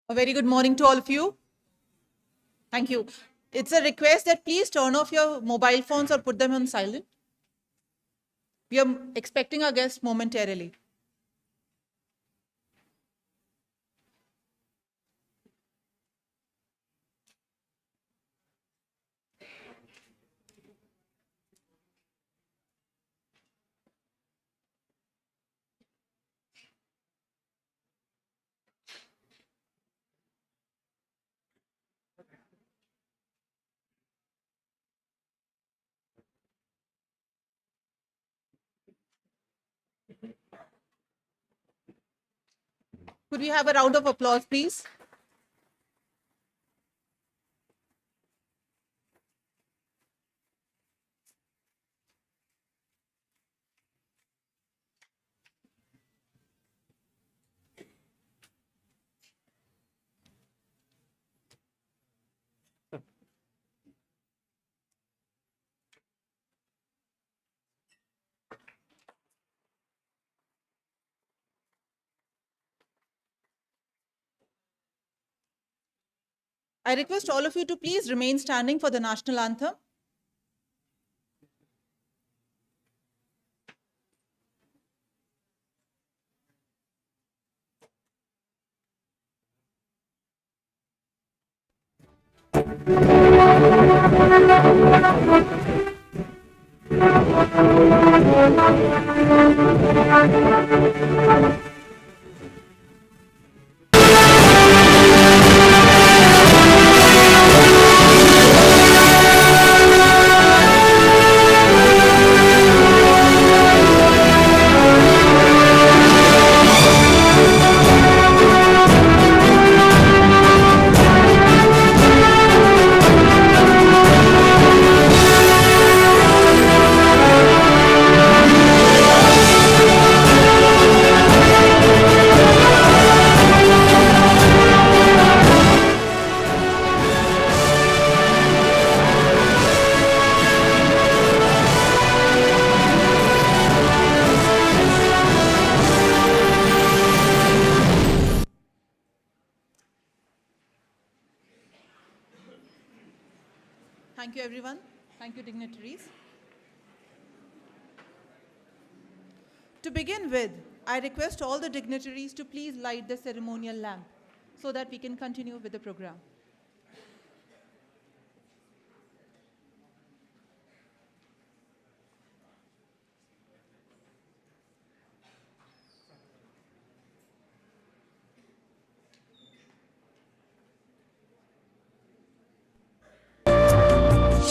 A very good morning to all of you. Thank you. It's a request that please turn off your mobile phones or put them on silent. We are expecting our guest momentarily. Could we have a round of applause, please? I request all of you to please remain standing for the national anthem. Thank you, everyone. Thank you, dignitaries. To begin with, I request all the dignitaries to please light the ceremonial lamp so that we can continue with the program.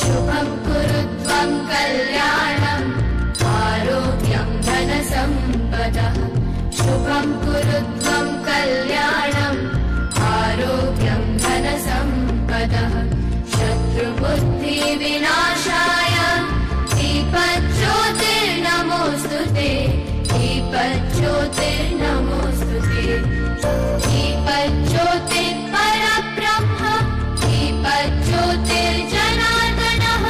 शुभं कुरु त्वं कल्याणम् आरोग्यं धनसम्पदः शुभं कुरु त्वं कल्याणम् आरोग्यं धनसम्पदः शत्रुबुद्धिविनाशाय दीपज्योतिर्नमोऽस्तु ते दीपज्योतिर्नमोऽस्तु ते दीपज्योतिर्परब्रह्म दीपज्योतिर्जनार्दनः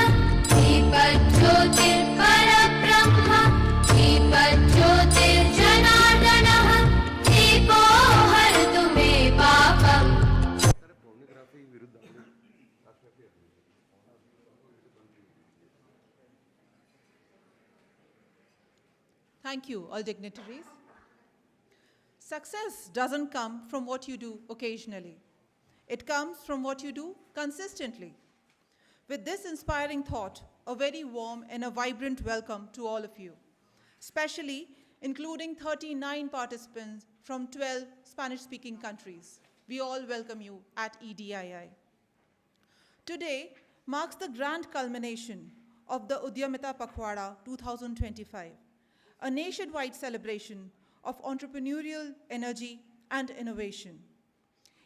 दीपज्योतिर्परब्रह्म दीपज्योतिर्जनार्दनः दीपो हरतु मे पापम्. Thank you, all dignitaries. Success doesn't come from what you do occasionally. It comes from what you do consistently. With this inspiring thought, a very warm and a vibrant welcome to all of you, especially including 39 participants from 12 Spanish-speaking countries. We all welcome you at EDII. Today marks the grand culmination of the Udyamita Pakhwada 2025, a nationwide celebration of entrepreneurial energy and innovation.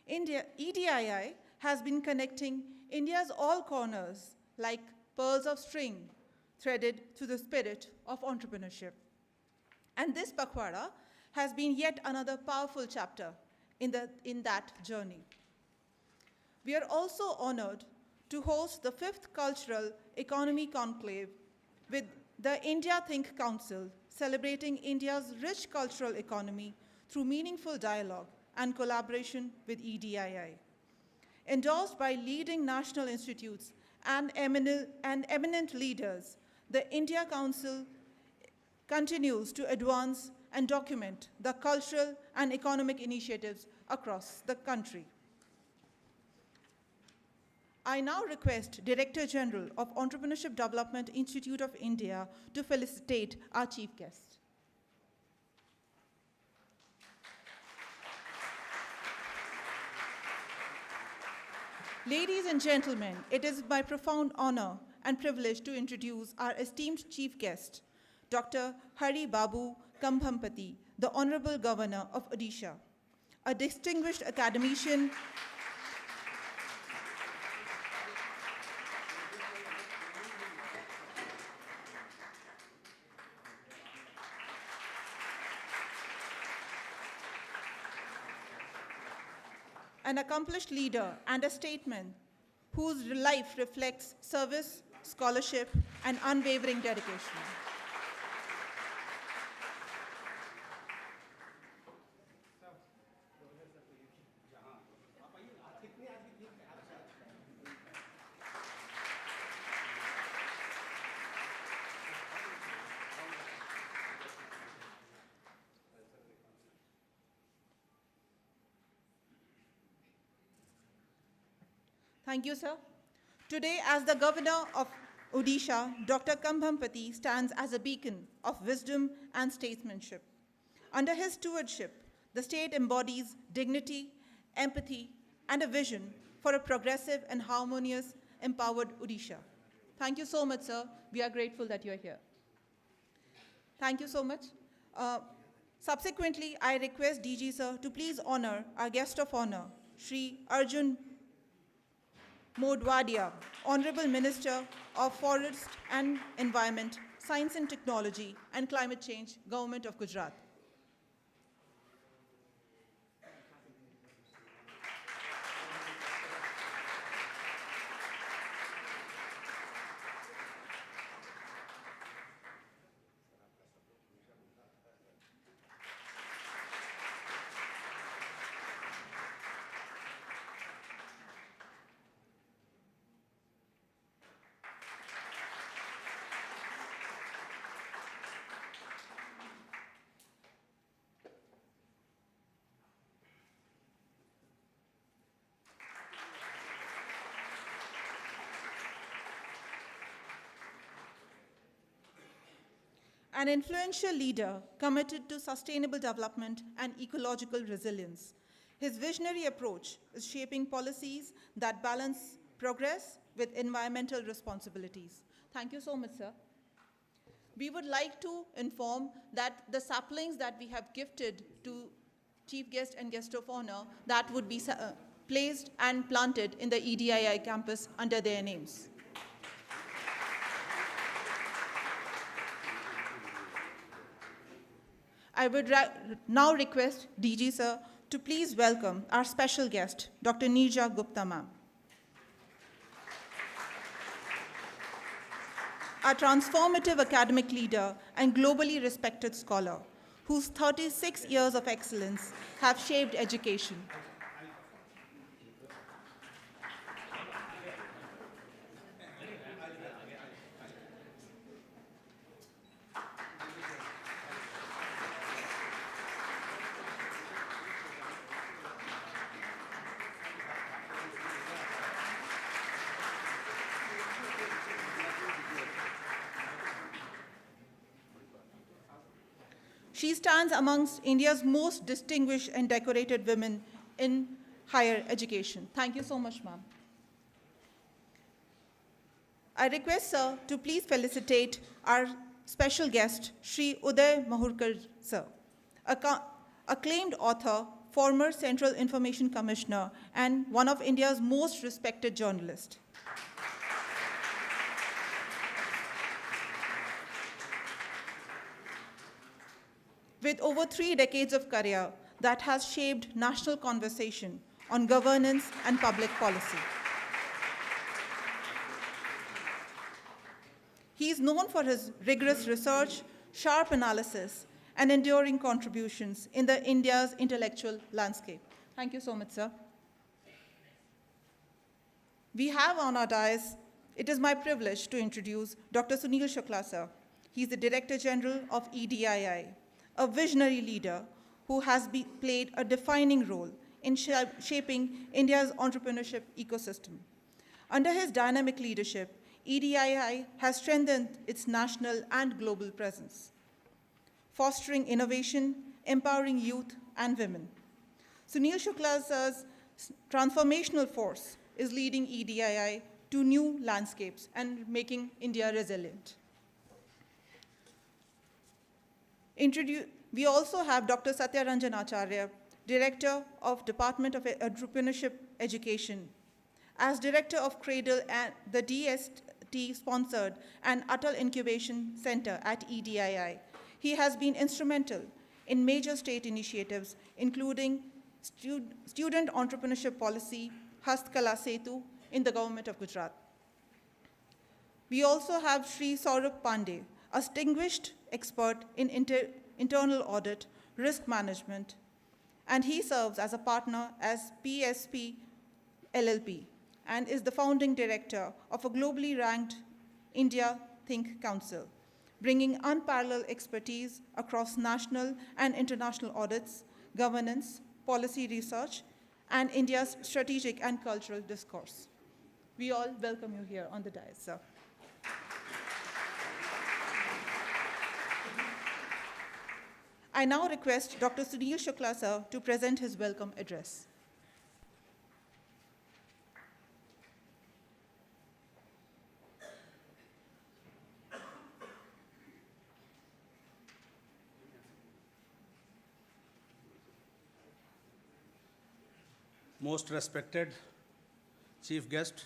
EDII has been connecting India's all corners like pearls of string threaded to the spirit of entrepreneurship. And this Pakhwada has been yet another powerful chapter in that journey. We are also honored to host the 5th Cultural Economy Conclave with the India Think Council, celebrating India's rich cultural economy through meaningful dialogue and collaboration with EDII. Endorsed by leading national institutes and eminent leaders, the India Council continues to advance and document the cultural and economic initiatives across the country. I now request Director General of Entrepreneurship Development Institute of India to felicitate our chief guest. Ladies and gentlemen, it is my profound honor and privilege to introduce our esteemed chief guest, Dr. Hari Babu Kambhampati, the Honorable Governor of Odisha, a distinguished academician, an accomplished leader and a statesman whose life reflects service, scholarship, and unwavering dedication. Thank you, sir. Today, as the Governor of Odisha, Dr. Kambhampati stands as a beacon of wisdom and statesmanship. Under his stewardship, the state embodies dignity, empathy, and a vision for a progressive and harmonious, empowered Odisha. Thank you so much, sir. We are grateful that you are here. Thank you so much. Subsequently, I request DG, sir, to please honor our guest of honor, Shri Arjun Modwadia, Honorable Minister of Forest and Environment, Science and Technology, and Climate Change, Government of Gujarat. An influential leader committed to sustainable development and ecological resilience. His visionary approach is shaping policies that balance progress with environmental responsibilities. Thank you so much, sir. We would like to inform that the saplings that we have gifted to chief guest and guest of honor, that would be placed and planted in the EDII campus under their names. I would now request DG sir to please welcome our special guest, Dr. Neerja Gupta ma'am. A transformative academic leader and globally respected scholar whose 36 years of excellence have shaped education. She stands amongst India's most distinguished and decorated women in higher education. Thank you so much, ma'am. I request sir to please felicitate our special guest, Shri Uday Mahurkar sir, acclaimed author, former Central Information Commissioner, and one of India's most respected journalists. With over 3 decades of career that has shaped national conversation on governance and public policy. He is known for his rigorous research, sharp analysis, and enduring contributions in the India's intellectual landscape. Thank you so much, sir. We have on our dais, it is my privilege to introduce Dr. Sunil Shukla, sir. He's the Director General of EDII, a visionary leader who has played a defining role in shaping India's entrepreneurship ecosystem. Under his dynamic leadership, EDII has strengthened its national and global presence, fostering innovation, empowering youth and women. Sunil Shukla's transformational force is leading EDII to new landscapes and making India resilient. We also have Dr. Satya Ranjan Acharya, Director of Department of Entrepreneurship Education. As Director of Cradle and the DST-sponsored and Atal Incubation Center at EDII, he has been instrumental in major state initiatives, including Student Entrepreneurship Policy, Hastkala Setu in the Government of Gujarat. We also have Sri Saurabh Pandey, a distinguished expert in internal audit, risk management, and he serves as a partner as PSP LLP and is the founding director of a globally ranked India Think Council, bringing unparalleled expertise across national and international audits, governance, policy research, and India's strategic and cultural discourse. We all welcome you here on the dais, sir. I now request Dr. Sunil Shukla, sir, to present his welcome address. Most respected Chief Guest,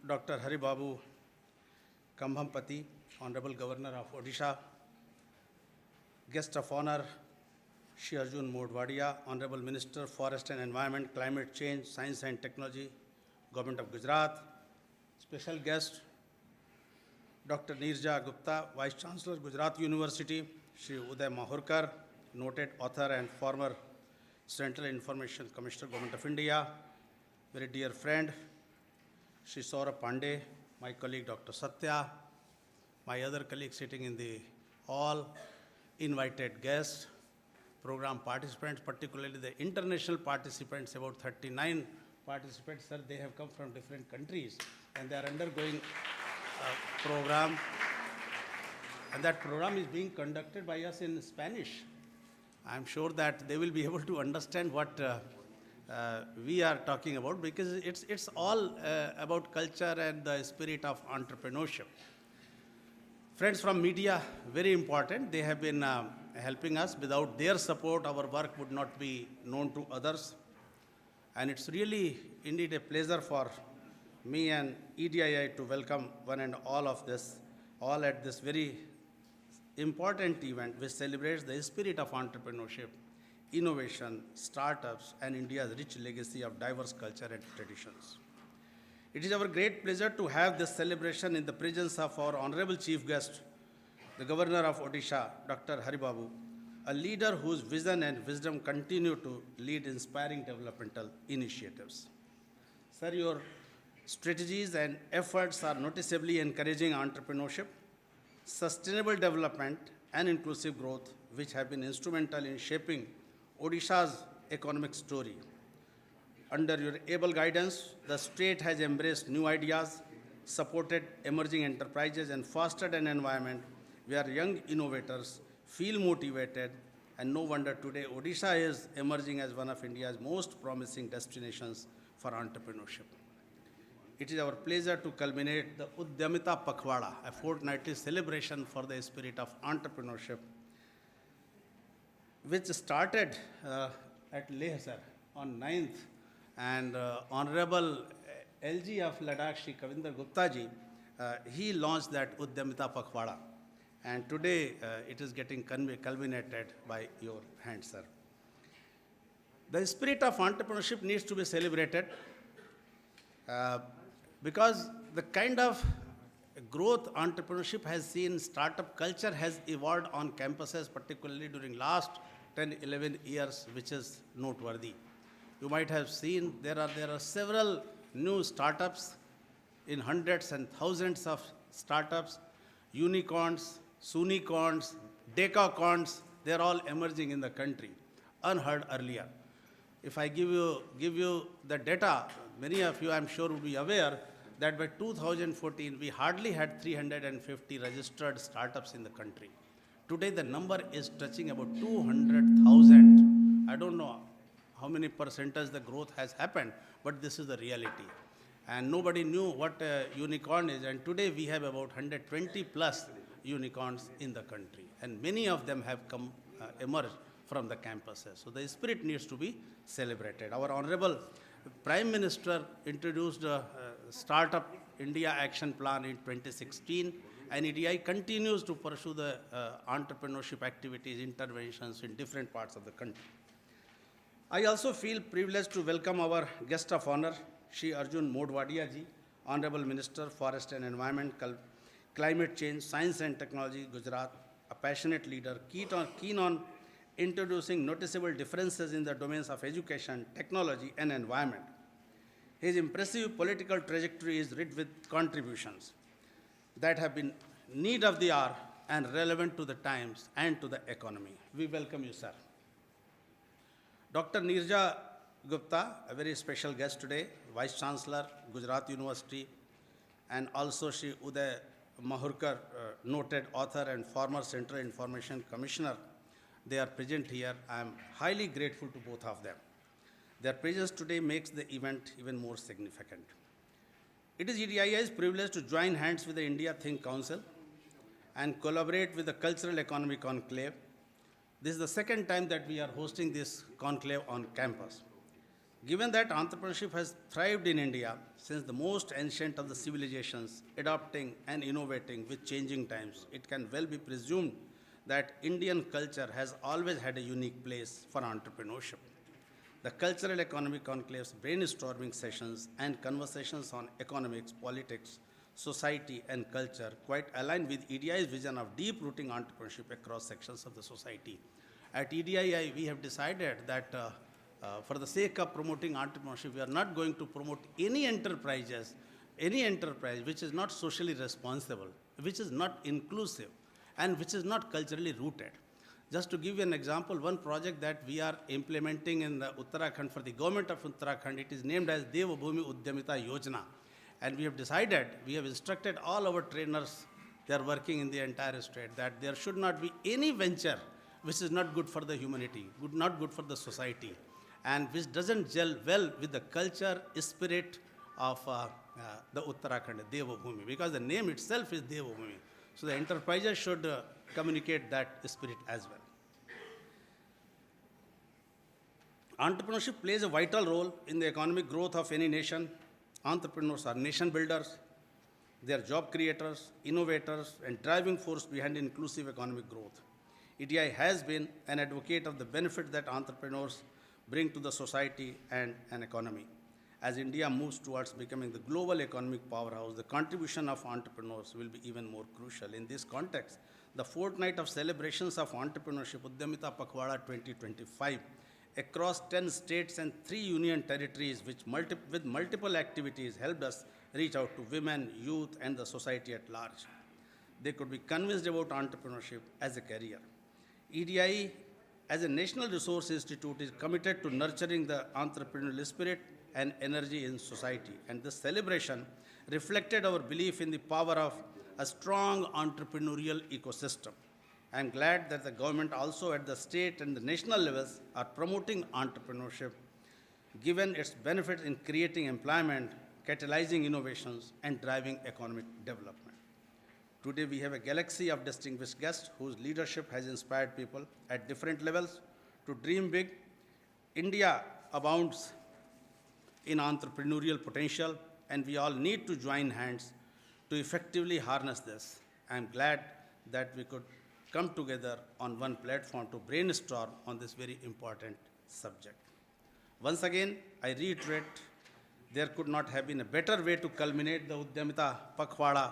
Dr. Hari Babu Kambhampati, Honorable Governor of Odisha, Guest of Honor, Shri Arjun Modwadia, Honorable Minister, Forest and Environment, Climate Change, Science and Technology, Government of Gujarat, Special Guest, Dr. Neerja Gupta, Vice Chancellor, Gujarat University, Shri Uday Mahurkar, noted author and former Central Information Commissioner, Government of India, very dear friend, Shri Saurabh Pandey, my colleague Dr. Satya, my other colleagues sitting in the hall, invited guests, program participants, particularly the international participants, about 39 participants, sir, they have come from different countries and they are undergoing a program, and that program is being conducted by us in Spanish. I'm sure that they will be able to understand what we are talking about, because it's all about culture and the spirit of entrepreneurship. Friends from media, very important. They have been helping us. Without their support, our work would not be known to others. And it's really indeed a pleasure for me and EDII to welcome one and all of this, all at this very important event which celebrates the spirit of entrepreneurship, innovation, startups, and India's rich legacy of diverse culture and traditions. It is our great pleasure to have this celebration in the presence of our honorable chief guest, the Governor of Odisha, Dr. Hari Babu, a leader whose vision and wisdom continue to lead inspiring developmental initiatives. Sir, your strategies and efforts are noticeably encouraging entrepreneurship, sustainable development, and inclusive growth, which have been instrumental in shaping Odisha's economic story. Under your able guidance, the state has embraced new ideas, supported emerging enterprises, and fostered an environment where young innovators feel motivated, and no wonder today Odisha is emerging as one of India's most promising destinations for entrepreneurship. It is our pleasure to culminate the Udyamita Pakhwada, a fortnightly celebration for the spirit of entrepreneurship, which started at Leh, sir, on 9th, and Honorable LG of Ladakh, Shri Kavinder Gupta ji, he launched that Udyamita Pakhwada, and today it is getting culminated by your hand, sir. The spirit of entrepreneurship needs to be celebrated because the kind of growth entrepreneurship has seen, startup culture has evolved on campuses, particularly during last 10, 11 years, which is noteworthy. You might have seen there are several new startups in hundreds and thousands of startups, unicorns, sunicorns, decacorns, they're all emerging in the country, unheard earlier. If I give you the data, many of you I'm sure would be aware that by 2014 we hardly had 350 registered startups in the country. Today the number is touching about 200,000. I don't know how many percentage the growth has happened, but this is the reality. And nobody knew what a unicorn is, and today we have about 120 plus unicorns in the country, and many of them have emerged from the campuses. So the spirit needs to be celebrated. Our Honorable Prime Minister introduced a Startup India Action Plan in 2016, and EDI continues to pursue the entrepreneurship activities, interventions in different parts of the country. I also feel privileged to welcome our guest of honor, Shri Arjun Modwadia ji, Honorable Minister, Forest and Environment, Climate Change, Science and Technology, Gujarat, a passionate leader, keen on introducing noticeable differences in the domains of education, technology, and environment. His impressive political trajectory is rich with contributions that have been need of the hour and relevant to the times and to the economy. We welcome you, sir. Dr. Nirja Gupta, a very special guest today, Vice Chancellor, Gujarat University, and also Shri Uday Mahurkar, noted author and former Central Information Commissioner. They are present here. I am highly grateful to both of them. Their presence today makes the event even more significant. It is EDII's privilege to join hands with the India Think Council and collaborate with the Cultural Economy Conclave. This is the second time that we are hosting this conclave on campus. Given that entrepreneurship has thrived in India since the most ancient of the civilizations, adopting and innovating with changing times, it can well be presumed that Indian culture has always had a unique place for entrepreneurship. The Cultural Economy Conclave's brainstorming sessions and conversations on economics, politics, society, and culture quite align with EDI's vision of deep-rooting entrepreneurship across sections of the society. At EDII, we have decided that for the sake of promoting entrepreneurship, we are not going to promote any enterprise which is not socially responsible, which is not inclusive, and which is not culturally rooted. Just to give you an example, one project that we are implementing in the Uttarakhand for the government of Uttarakhand, it is named as Devabhoomi Udyamita Yojana. And we have decided, we have instructed all our trainers, they are working in the entire state, that there should not be any venture which is not good for the humanity, not good for the society, and which doesn't gel well with the culture, spirit of the Uttarakhand, Devabhoomi, because the name itself is Devabhoomi. So the enterprises should communicate that spirit as well. Entrepreneurship plays a vital role in the economic growth of any nation. Entrepreneurs are nation builders, they are job creators, innovators, and driving force behind inclusive economic growth. EDI has been an advocate of the benefit that entrepreneurs bring to the society and an economy. As India moves towards becoming the global economic powerhouse, the contribution of entrepreneurs will be even more crucial. In this context, the fortnight of celebrations of entrepreneurship, Udyamita Pakhwada 2025, across 10 states and 3 union territories, with multiple activities, helped us reach out to women, youth, and the society at large. They could be convinced about entrepreneurship as a career. EDI, as a national resource institute, is committed to nurturing the entrepreneurial spirit and energy in society. And this celebration reflected our belief in the power of a strong entrepreneurial ecosystem. I am glad that the government also at the state and the national levels are promoting entrepreneurship, given its benefits in creating employment, catalyzing innovations, and driving economic development. Today we have a galaxy of distinguished guests whose leadership has inspired people at different levels to dream big. India abounds in entrepreneurial potential, and we all need to join hands to effectively harness this. I am glad that we could come together on one platform to brainstorm on this very important subject. Once again, I reiterate, there could not have been a better way to culminate the Udyamita Pakhwada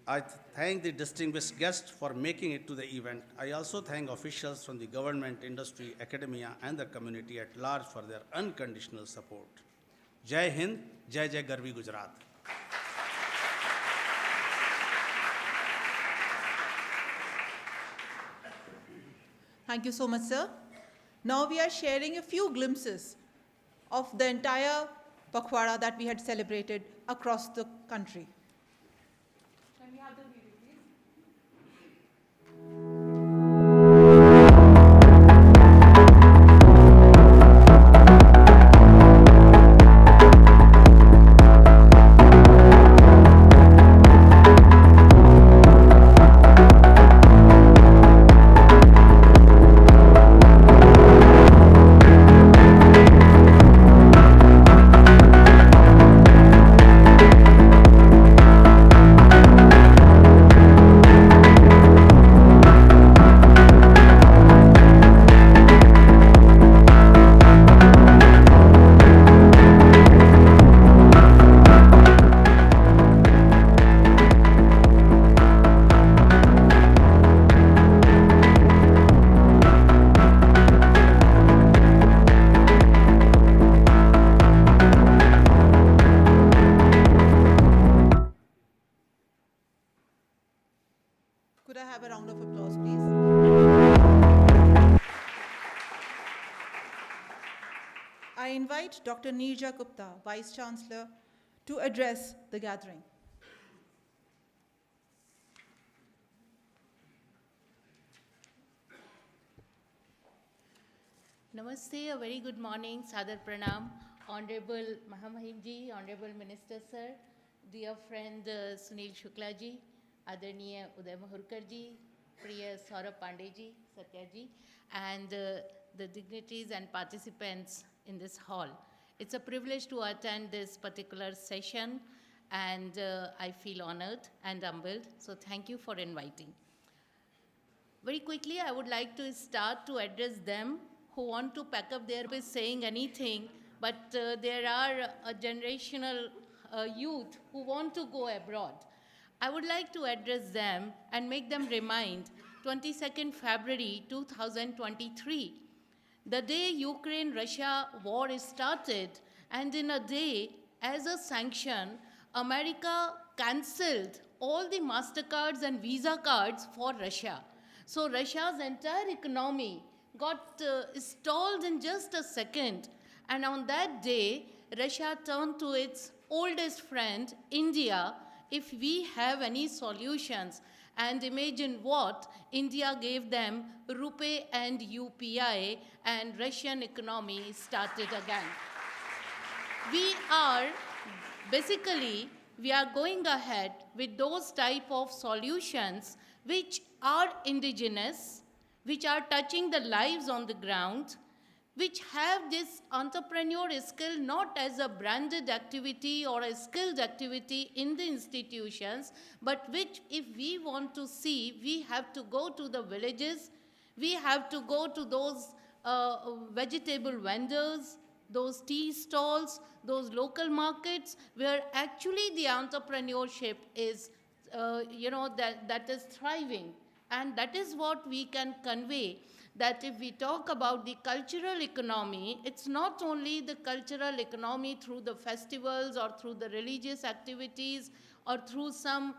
I thank the distinguished guests for making it to the event. I also thank officials from the government, industry, academia, and the community at large for their unconditional support. Jai Hind, Jai Jai Garvi Gujarat. Thank you so much, sir. Now we are sharing a few glimpses of the entire Pakhwara that we had celebrated across the country. Can we have the video, please? Could I have a round of applause, please? I invite Dr. Neerja Gupta, Vice Chancellor, to address the gathering. Namaste, a very good morning, Sadar Pranam, Honorable Mahamahim ji, Honorable Minister Sir, dear friend Sunil Shukla ji, Adarniya Uday Mahurkar ji, Priya Saurabh Pandey ji, Satya ji, and the dignitaries and participants in this hall. It's a privilege to attend this particular session, and I feel honored and humbled, so thank you for inviting. Very quickly, I would like to start to address them who want to pack up their with saying anything, but there are a generational youth who want to go abroad. I would like to address them and make them remind 22nd February 2023, the day Ukraine-Russia war is started, and in a day, as a sanction, America cancelled all the MasterCards and Visa cards for Russia. So Russia's entire economy got stalled in just a second. And on that day, Russia turned to its oldest friend, India, if we have any solutions. And imagine what India gave them, Rupee and UPI, and Russian economy started again. We are going ahead with those type of solutions which are indigenous, which are touching the lives on the ground, which have this entrepreneur skill not as a branded activity or a skilled activity in the institutions, but which if we want to see, we have to go to the villages, we have to go to those vegetable vendors, those tea stalls, those local markets where actually the entrepreneurship is, that is thriving. And that is what we can convey, that if we talk about the cultural economy, it's not only the cultural economy through the festivals or through the religious activities or through some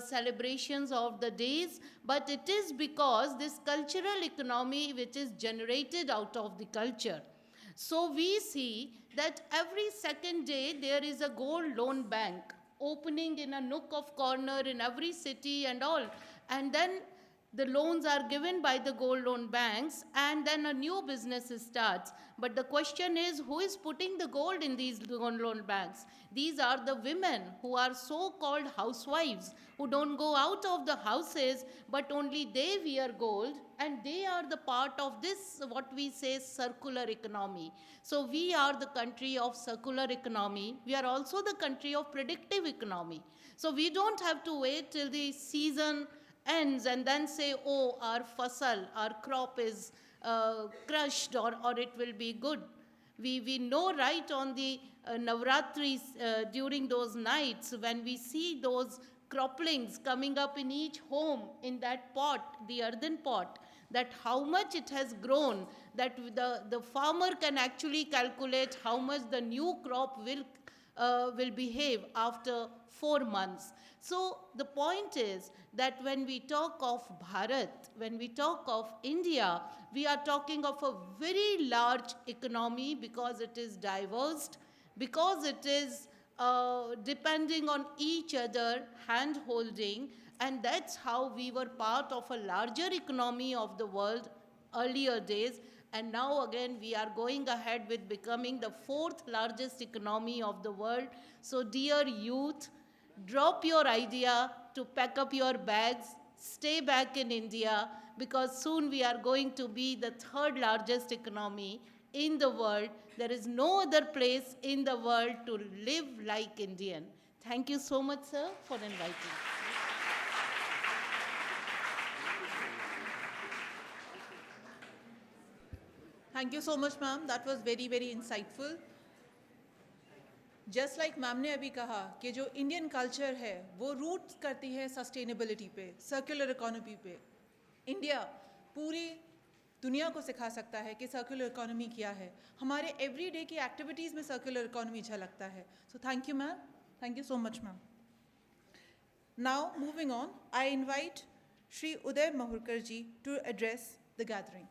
celebrations of the days, but it is because this cultural economy which is generated out of the culture. So we see that every second day there is a gold loan bank opening in a nook of corner in every city and all. And then the loans are given by the gold loan banks, and then a new business starts. But the question is, who is putting the gold in these gold loan banks? These are the women who are so-called housewives, who don't go out of the houses, but only they wear gold, and they are the part of this, what we say, circular economy. So we are the country of circular economy. We are also the country of predictive economy. So we don't have to wait till the season ends and then say, oh, our fasal, our crop is crushed or it will be good. We know right on the Navratris during those nights when we see those croplings coming up in each home in that pot, the earthen pot, that how much it has grown, that the farmer can actually calculate how much the new crop will behave after 4 months. So the point is that when we talk of Bharat, when we talk of India, we are talking of a very large economy because it is diverse, because it is depending on each other, hand holding, and that's how we were part of a larger economy of the world earlier days. And now again, we are going ahead with becoming the 4th largest economy of the world. So dear youth, drop your idea to pack up your bags, stay back in India, because soon we are going to be the 3rd largest economy in the world. There is no other place in the world to live like Indian. Thank you so much, sir, for inviting. Thank you so much, ma'am. That was very, very insightful. Just like ma'am ने अभी कहा कि जो Indian culture है वो root करती है sustainability पे, सर्कुलर इकोनॉमी पे. इंडिया पूरी दुनिया को सिखा सकता है कि सर्कुलर इकोनॉमी क्या है. हमारे एवरीडे की एक्टिविटीज़ में सर्कुलर इकोनॉमी झलकता है. So thank you ma'am, thank you so much ma'am. Now moving on, I invite Shri Uday Mahurkar ji to address the gathering.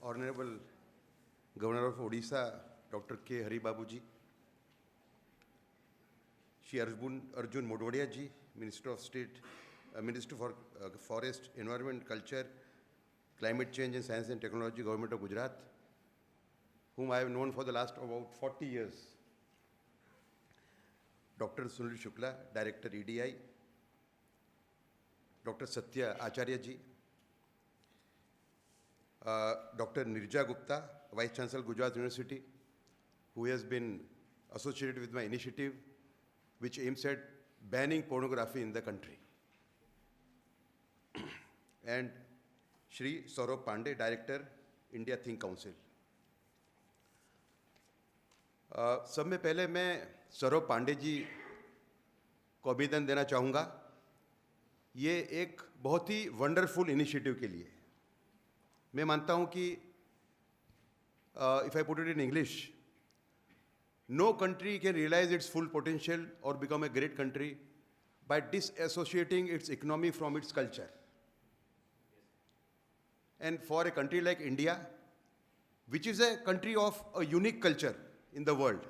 Honorable Governor of Odisha, Dr. K. Hari Babu ji, Shri Arjun Modwadia ji, Minister of State, Minister for Forest, Environment, Culture, Climate Change and Science and Technology, Government of Gujarat, whom I have known for the last about 40 years. Dr. Sunil Shukla, Director EDI, Dr. Satya Acharya ji, Dr. Nirja Gupta, Vice Chancellor, Gujarat University, who has been associated with my initiative, which aims at banning pornography in the country. And Shri Saurabh Pandey, Director, India Think Council. सब में पहले मैं सौरभ पांडे जी को अभिनंदन देना चाहूँगा. ये एक बहुत ही वंडरफुल इनिशिएटिव के लिए. मैं मानता हूँ कि if I put it in English, no country can realize its full potential or become a great country by disassociating its economy from its culture. And for a country like India, which is a country of a unique culture in the world,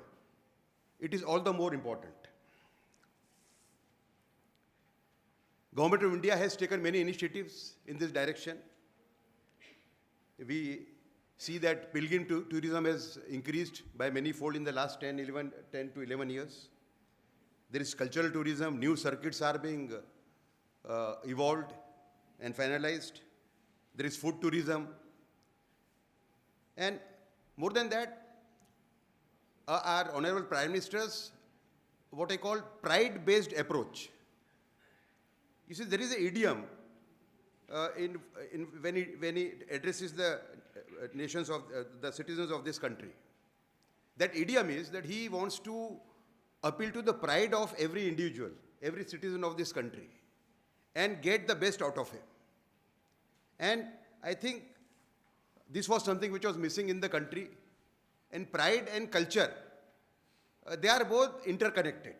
it is all the more important. Government of India has taken many initiatives in this direction. We see that pilgrim tourism has increased by many fold in the last 10 to 11 years. There is cultural tourism, new circuits are being evolved and finalized. There is food tourism. And more than that, our Honorable Prime Minister's what I call pride-based approach. You see, there is an idiom when he addresses the nations of the citizens of this country. That idiom is that he wants to appeal to the pride of every individual, every citizen of this country, and get the best out of him. And I think this was something which was missing in the country. And pride and culture, they are both interconnected.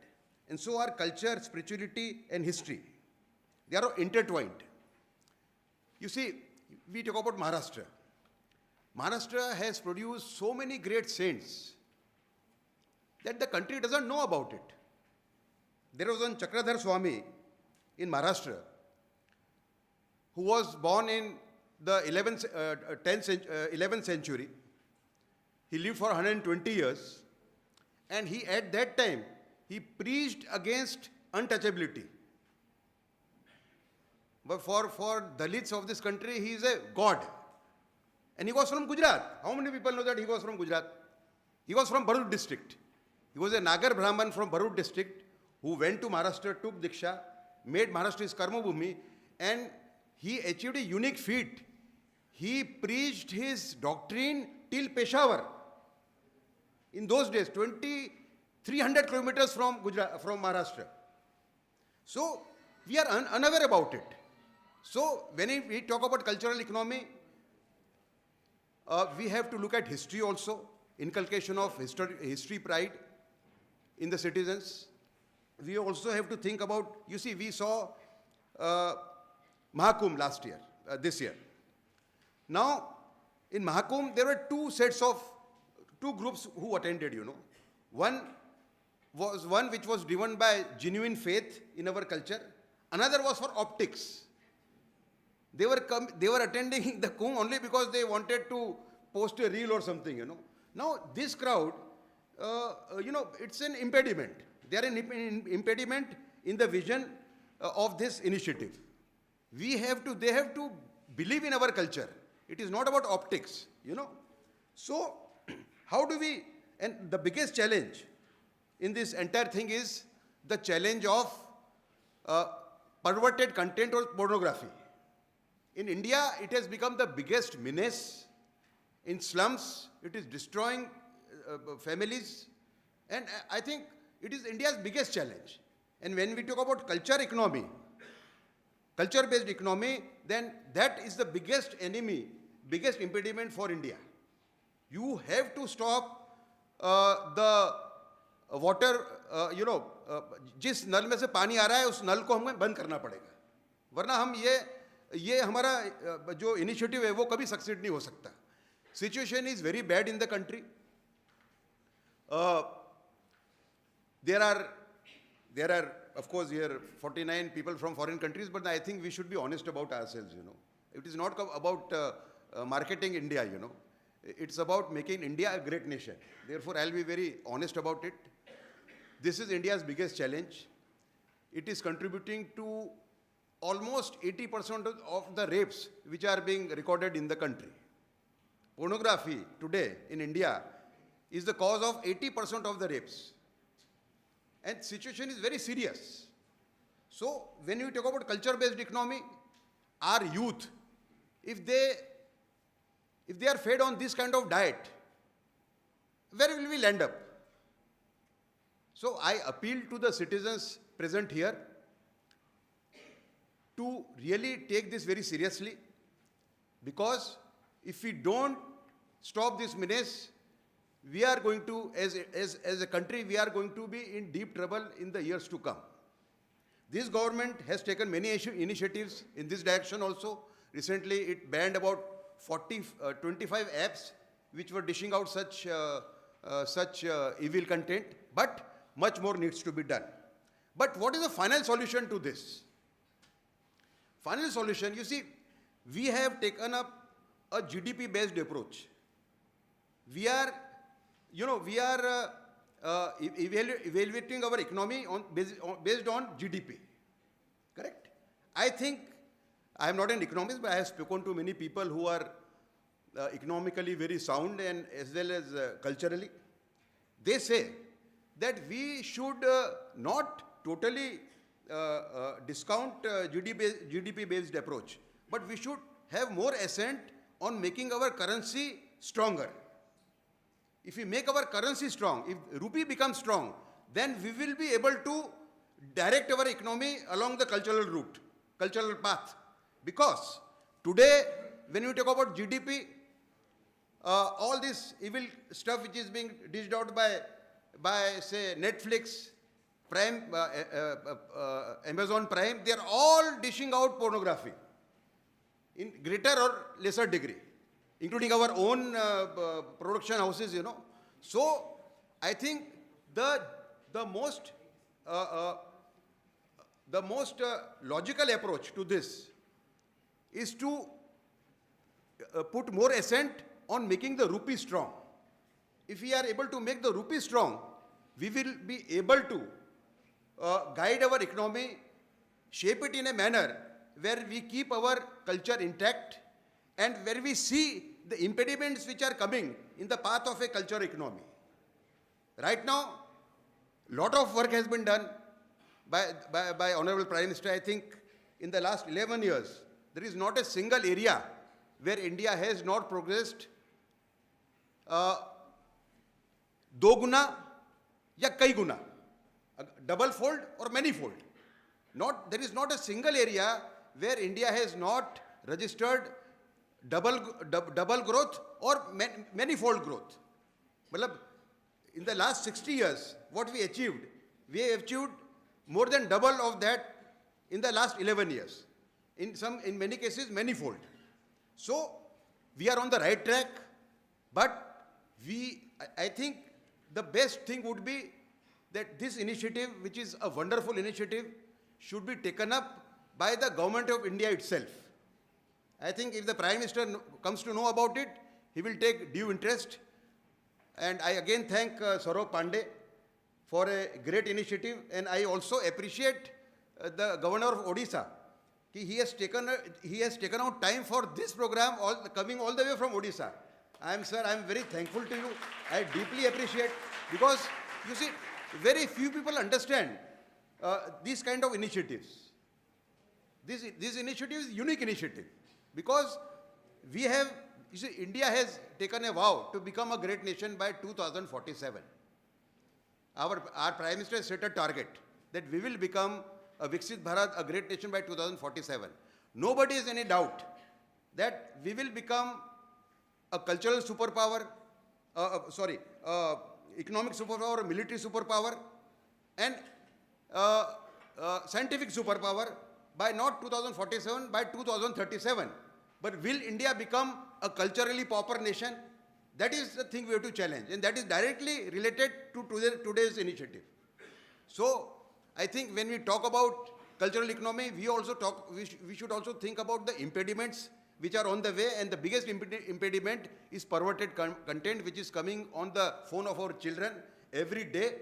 And so are culture, spirituality, and history. They are all intertwined. You see, we talk about Maharashtra. Maharashtra has produced so many great saints that the country doesn't know about it. There was one Chakradhar Swami in Maharashtra who was born in the 11th century. He lived for 120 years, and he at that time, he preached against untouchability. But for Dalits of this country, he is a god. And he was from Gujarat. How many people know that he was from Gujarat? He was from Bharuch district. He was a Nagar Brahman from Bharuch district who went to Maharashtra, took Diksha, made Maharashtra his Karma Bhumi, and he achieved a unique feat. He preached his doctrine till Peshawar. In those days, 300 kilometers from Gujarat, from Maharashtra. So we are unaware about it. So when we talk about cultural economy, we have to look at history also, inculcation of history pride in the citizens. We also have to think about, you see, we saw Mahakumbh last year, this year. Now, in Mahakumbh, there were two groups who attended, you know. One which was driven by genuine faith in our culture. Another was for optics. They were attending the Kumbh only because they wanted to post a reel or something, you know. Now, this crowd, you know, it's an impediment. They are an impediment in the vision of this initiative. They have to believe in our culture. It is not about optics, you know. So, how do we, and the biggest challenge in this entire thing is the challenge of perverted content or pornography. In India, it has become the biggest menace. In slums, it is destroying families. And I think it is India's biggest challenge. And when we talk about culture economy, culture-based economy, then that is the biggest enemy, biggest impediment for India. You have to stop the water, you know, जिस नल में से पानी आ रहा है उस नल को हमें बंद करना पड़ेगा, वरना हम ये हमारा जो इनिशिएटिव है वो कभी सक्सीड नहीं हो सकता. Situation is very bad in the country. There are of course here 49 people from foreign countries, but I think we should be honest about ourselves, you know. It is not about marketing India, you know. It's about making India a great nation. Therefore, I'll be very honest about it. This is India's biggest challenge. It is contributing to almost 80% of the rapes which are being recorded in the country. Pornography today in India is the cause of 80% of the rapes. And situation is very serious. So when you talk about culture-based economy, our youth, if they are fed on this kind of diet, where will we land up? So I appeal to the citizens present here to really take this very seriously, because if we don't stop this menace, we are going to, as a country, we are going to be in deep trouble in the years to come. This government has taken many initiatives in this direction also. Recently, it banned about 25 apps which were dishing out such evil content, but much more needs to be done. But what is the final solution to this? Final solution, you see, we have taken up a GDP-based approach. We are, you know, evaluating our economy based on GDP. Correct? I think, I am not an economist, but I have spoken to many people who are economically very sound and as well as culturally. They say that we should not totally discount GDP-based approach, but we should have more assent on making our currency stronger. If we make our currency strong, if rupee becomes strong, then we will be able to direct our economy along the cultural route, cultural path. Because today, when we talk about GDP, all this evil stuff which is being dished out by say Netflix, Prime, Amazon Prime, they are all dishing out pornography in greater or lesser degree, including our own production houses, you know. So I think the most logical approach to this is to put more assent on making the rupee strong. If we are able to make the rupee strong, we will be able to guide our economy, shape it in a manner where we keep our culture intact and where we see the impediments which are coming in the path of a culture economy. Right now, lot of work has been done by Honorable Prime Minister. I think in the last 11 years, there is not a single area where India has not progressed दो गुना या कई गुना, double fold or many fold. There is not a single area where India has not registered double growth or many-fold growth. Matlab, in the last 60 years, what we have achieved more than double of that in the last 11 years. In many cases, many-fold. So, we are on the right track, but I think the best thing would be that this initiative, which is a wonderful initiative, should be taken up by the government of India itself. I think if the Prime Minister comes to know about it, he will take due interest. And I again thank Saurabh Pandey for a great initiative, and I also appreciate the Governor of Odisha. He has taken out time for this program, coming all the way from Odisha. I am very thankful to you. I deeply appreciate, because you see, very few people understand these kind of initiatives. This initiative is a unique initiative, because India has taken a vow to become a great nation by 2047. Our Prime Minister has set a target that we will become a Viksit Bharat, a great nation by 2047. Nobody has any doubt that we will become a cultural superpower, economic superpower, military superpower, and scientific superpower by not 2047, by 2037. But will India become a culturally pauper nation? That is the thing we have to challenge, and that is directly related to today's initiative. So, I think when we talk about cultural economy, we should also think about the impediments which are on the way, and the biggest impediment is perverted content which is coming on the phone of our children every day.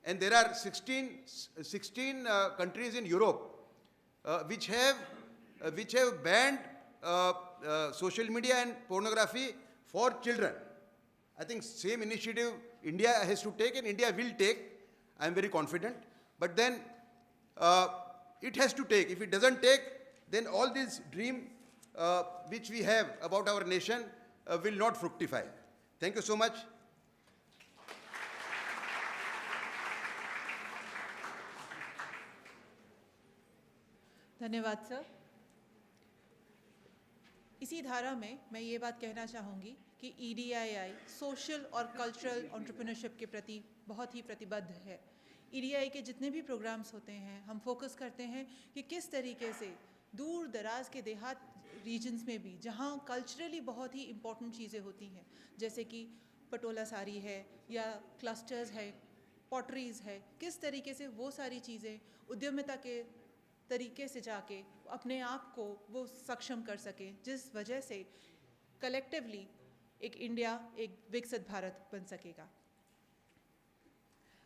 And there are 16 countries in Europe which have banned social media and pornography for children. I think same initiative India has to take, and India will take. I am very confident. But then it has to take. If it doesn't take, then all this dream which we have about our nation will not fructify. Thank you so much. धन्यवाद sir. इसी धारा में मैं ये बात कहना चाहूँगी कि EDII सोशल और कल्चरल एंटरप्रेन्योरशिप के प्रति बहुत ही प्रतिबद्ध है। EDII के जितने भी प्रोग्राम्स होते हैं, हम फोकस करते हैं कि किस तरीके से दूर दराज के देहात रीजन्स में भी, जहाँ कल्चरली बहुत ही इम्पोर्टेंट चीज़ें होती हैं, जैसे कि पटोला साड़ी है या क्लस्टर्स है, पॉटरीज़ है, किस तरीके से वो सारी चीज़ें उद्यमिता के तरीके से जाके अपने आप को वो सक्षम कर सकें, जिस वजह से कलेक्टिवली एक इंडिया, एक विकसित भारत बन सकेगा।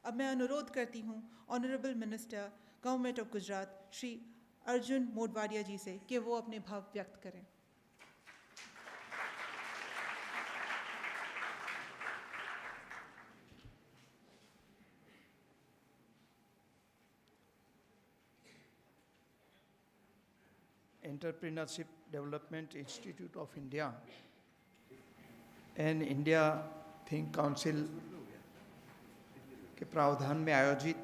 अब मैं अनुरोध करती हूँ honourable minister government of Gujarat Shri Arjun Modhwadia ji से कि वो अपने भाव व्यक्त करें। Entrepreneurship Development Institute of India and India Think Council के प्रावधान में आयोजित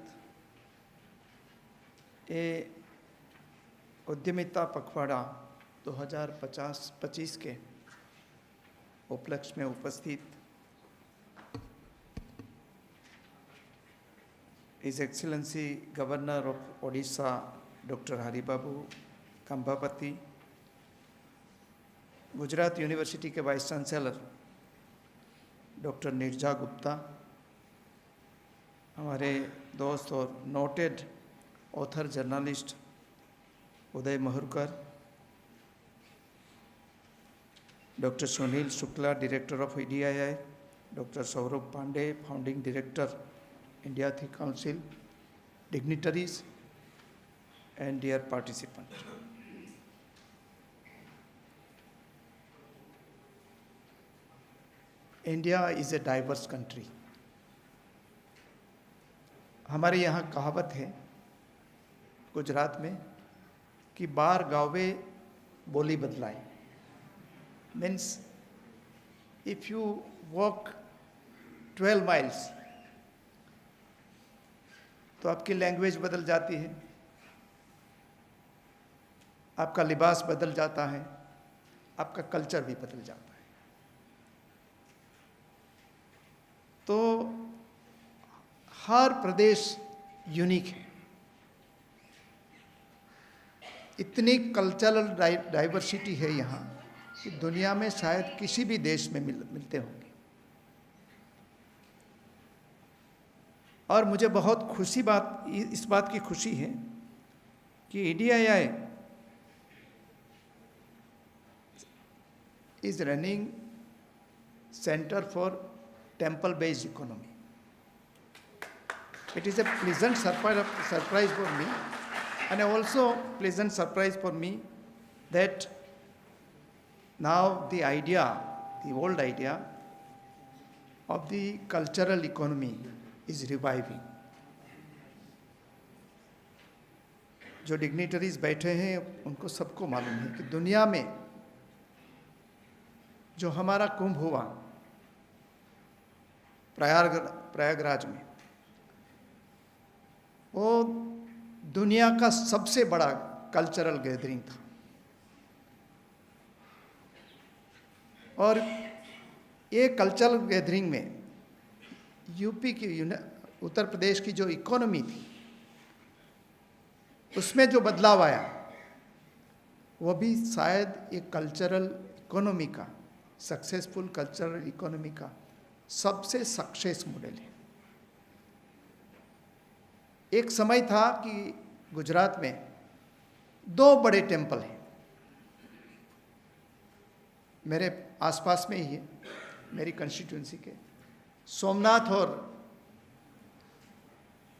ये उद्यमिता पखवाड़ा 2025 के उपलक्ष्य में उपस्थित His Excellency Governor of Odisha Dr. Haribabu Kambhampati, Gujarat university के vice chancellor doctor Nirja Gupta, हमारे दोस्त और noted author journalist Uday Mahurkar, doctor Sunil Shukla director of EDII, doctor Saurabh Pandey founding director India think council, dignitaries and dear participants. India is a diverse country. हमारे यहाँ कहावत है गुजरात में कि बार गावे बोली बदलाए। Means if you walk 12 miles तो आपकी लैंग्वेज बदल जाती है, आपका लिबास बदल जाता है, आपका कल्चर भी बदल जाता है। तो हर प्रदेश यूनिक है। इतनी कल्चरल डाइवर्सिटी है यहाँ कि दुनिया में शायद किसी भी देश में मिलते होंगे। और मुझे बहुत इस बात की खुशी है कि EDII is running Center for Temple-Based Economy. It is a pleasant surprise for me, and also pleasant surprise for me that now the old idea of the cultural economy is reviving. जो dignitaries बैठे हैं उनको सबको मालूम है कि दुनिया में जो हमारा कुंभ हुआ प्रयागराज में, वो दुनिया का सबसे बड़ा कल्चरल गैदरिंग था। और ये कल्चरल गैदरिंग में यूपी की उत्तर प्रदेश की जो इकोनॉमी थी उसमें जो बदलाव आया वो भी शायद एक कल्चरल इकोनॉमी का, सक्सेसफुल कल्चरल इकोनॉमी का सबसे सक्सेस मॉडल है। एक समय था कि गुजरात में 2 बड़े टेंपल हैं, मेरे आसपास में ही है, मेरी कंस्टिट्यूंसी के, सोमनाथ और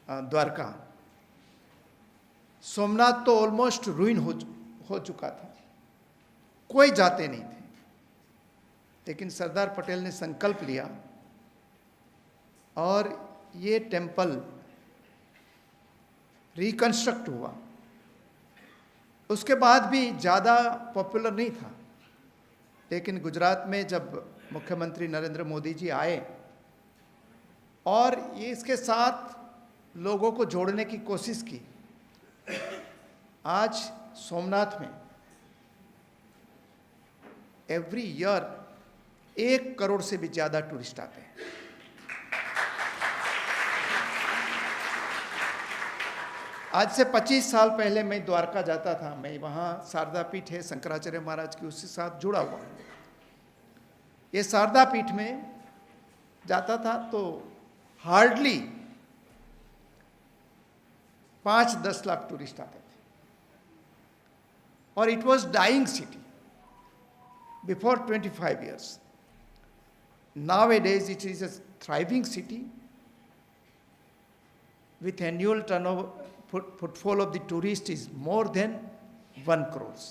द्वारका। सोमनाथ तो ऑलमोस्ट रुइन हो चुका था, कोई जाते नहीं थे, लेकिन सरदार पटेल ने संकल्प लिया और ये टेंपल रिकंस्ट्रक्ट हुआ। उसके बाद भी ज़्यादा पॉपुलर नहीं था, लेकिन गुजरात में जब मुख्यमंत्री नरेंद्र मोदी जी आए और ये इसके साथ लोगों को जोड़ने की कोशिश की, आज सोमनाथ में एवरी ईयर 1 करोड़ से भी ज़्यादा टूरिस्ट आते हैं। आज से 25 साल पहले मैं द्वारका जाता था, मैं वहाँ शारदा पीठ है शंकराचार्य महाराज की, उसके साथ जुड़ा हुआ हूँ। ये शारदा पीठ में जाता था तो हार्डली 5-10 लाख टूरिस्ट आते थे, और it was dying city before 25 years. Nowadays it is a thriving city with annual turnover footfall of the tourist is more than 1 crore.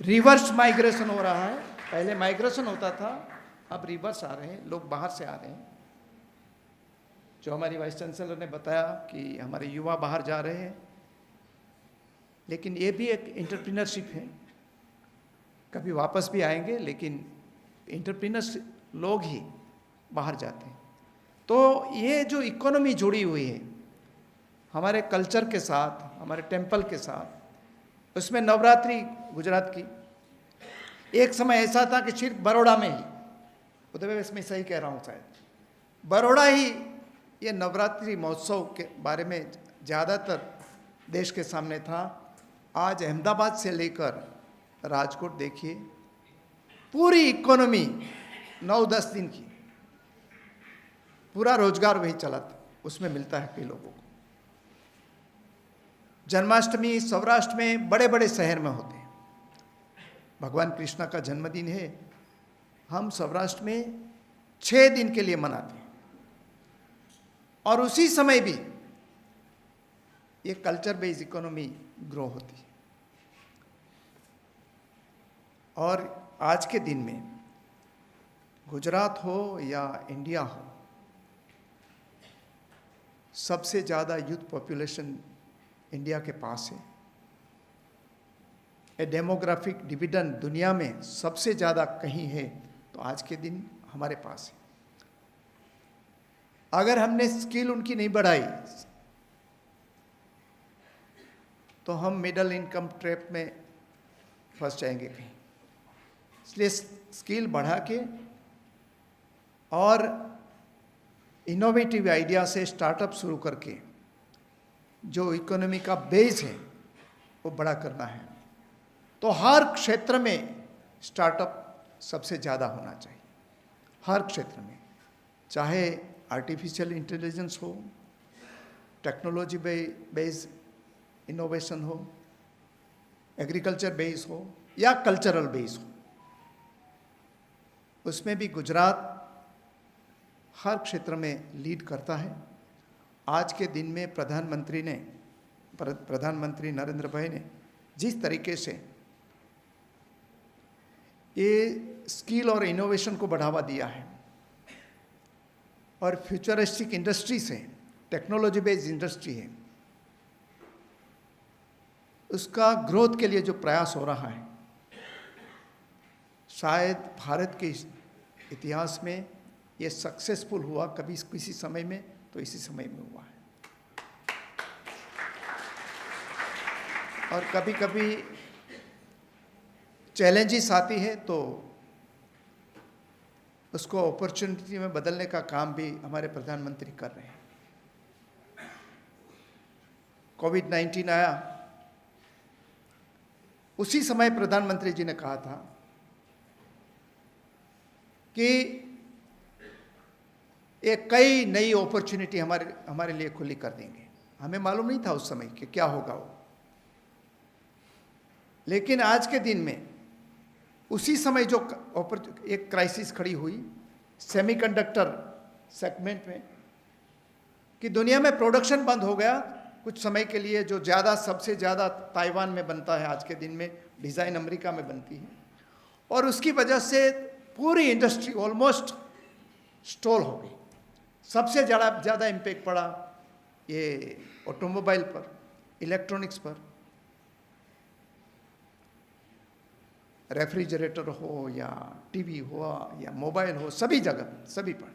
Reverse migration हो रहा है, पहले माइग्रेशन होता था, अब रिवर्स आ रहे हैं, लोग बाहर से आ रहे हैं। जो हमारी वाइस चांसलर ने बताया कि हमारे युवा बाहर जा रहे हैं, लेकिन ये भी एक एंटरप्रेन्योरशिप है, कभी वापस भी आएंगे, लेकिन एंटरप्रेन्योर्स लोग ही बाहर जाते हैं। तो ये जो इकोनॉमी जुड़ी हुई है हमारे कल्चर के साथ, हमारे टेंपल के साथ, उसमें नवरात्रि गुजरात की, एक समय ऐसा था कि सिर्फ बड़ौदा में ही, उदय इसमें सही कह रहा हूँ शायद, बड़ौदा ही ये नवरात्रि महोत्सव के बारे में ज़्यादातर देश के सामने था। आज अहमदाबाद से लेकर राजकोट देखिए, पूरी इकोनॉमी 9-10 दिन की, पूरा रोजगार वही चलाता, उसमें मिलता है कई लोगों को। जन्माष्टमी सौराष्ट्र में बड़े बड़े शहर में होते हैं, भगवान कृष्ण का जन्मदिन है, हम सौराष्ट्र में 6 दिन के लिए मनाते हैं, और उसी समय भी ये कल्चर बेस्ड इकोनॉमी ग्रो होती है। और आज के दिन में गुजरात हो या इंडिया हो, सबसे ज़्यादा यूथ पॉपुलेशन इंडिया के पास है। ए डेमोग्राफिक डिविडेंड दुनिया में सबसे ज़्यादा कहीं है तो आज के दिन हमारे पास है। अगर हमने स्किल उनकी नहीं बढ़ाई तो हम मिडिल इनकम ट्रैप में फंस जाएंगे कहीं। इसलिए स्किल बढ़ा के और इनोवेटिव आइडिया से स्टार्टअप शुरू करके जो इकोनॉमी का बेस है वो बड़ा करना है। तो हर क्षेत्र में स्टार्टअप सबसे ज़्यादा होना चाहिए, हर क्षेत्र में, चाहे आर्टिफिशियल इंटेलिजेंस हो, टेक्नोलॉजी बेस्ड इनोवेशन हो, एग्रीकल्चर बेस हो या कल्चरल बेस हो। उसमें भी गुजरात हर क्षेत्र में लीड करता है। आज के दिन में प्रधानमंत्री नरेंद्र भाई ने जिस तरीके से ये स्किल और इनोवेशन को बढ़ावा दिया है और फ्यूचरिस्टिक इंडस्ट्री से टेक्नोलॉजी बेस्ड इंडस्ट्री है, उसका ग्रोथ के लिए जो प्रयास हो रहा है, शायद भारत के इतिहास में ये सक्सेसफुल हुआ कभी किसी समय में तो इसी समय में हुआ है। और कभी कभी चैलेंजेस आती है तो उसको अपॉर्चुनिटी में बदलने का काम भी हमारे प्रधानमंत्री कर रहे हैं। कोविड-19 आया, उसी समय प्रधानमंत्री जी ने कहा था कि ये कई नई अपॉर्चुनिटी हमारे लिए खुली कर देंगे। हमें मालूम नहीं था उस समय कि क्या होगा वो, लेकिन आज के दिन में उसी समय जो एक क्राइसिस खड़ी हुई सेमीकंडक्टर सेगमेंट में कि दुनिया में प्रोडक्शन बंद हो गया कुछ समय के लिए, जो सबसे ज़्यादा ताइवान में बनता है, आज के दिन में डिज़ाइन अमेरिका में बनती है, और उसकी वजह से पूरी इंडस्ट्री ऑलमोस्ट स्टॉल हो गई। सबसे ज़्यादा इम्पैक्ट पड़ा ये ऑटोमोबाइल पर, इलेक्ट्रॉनिक्स पर, रेफ्रिजरेटर हो या टीवी हो या मोबाइल हो, सभी जगह, सभी पर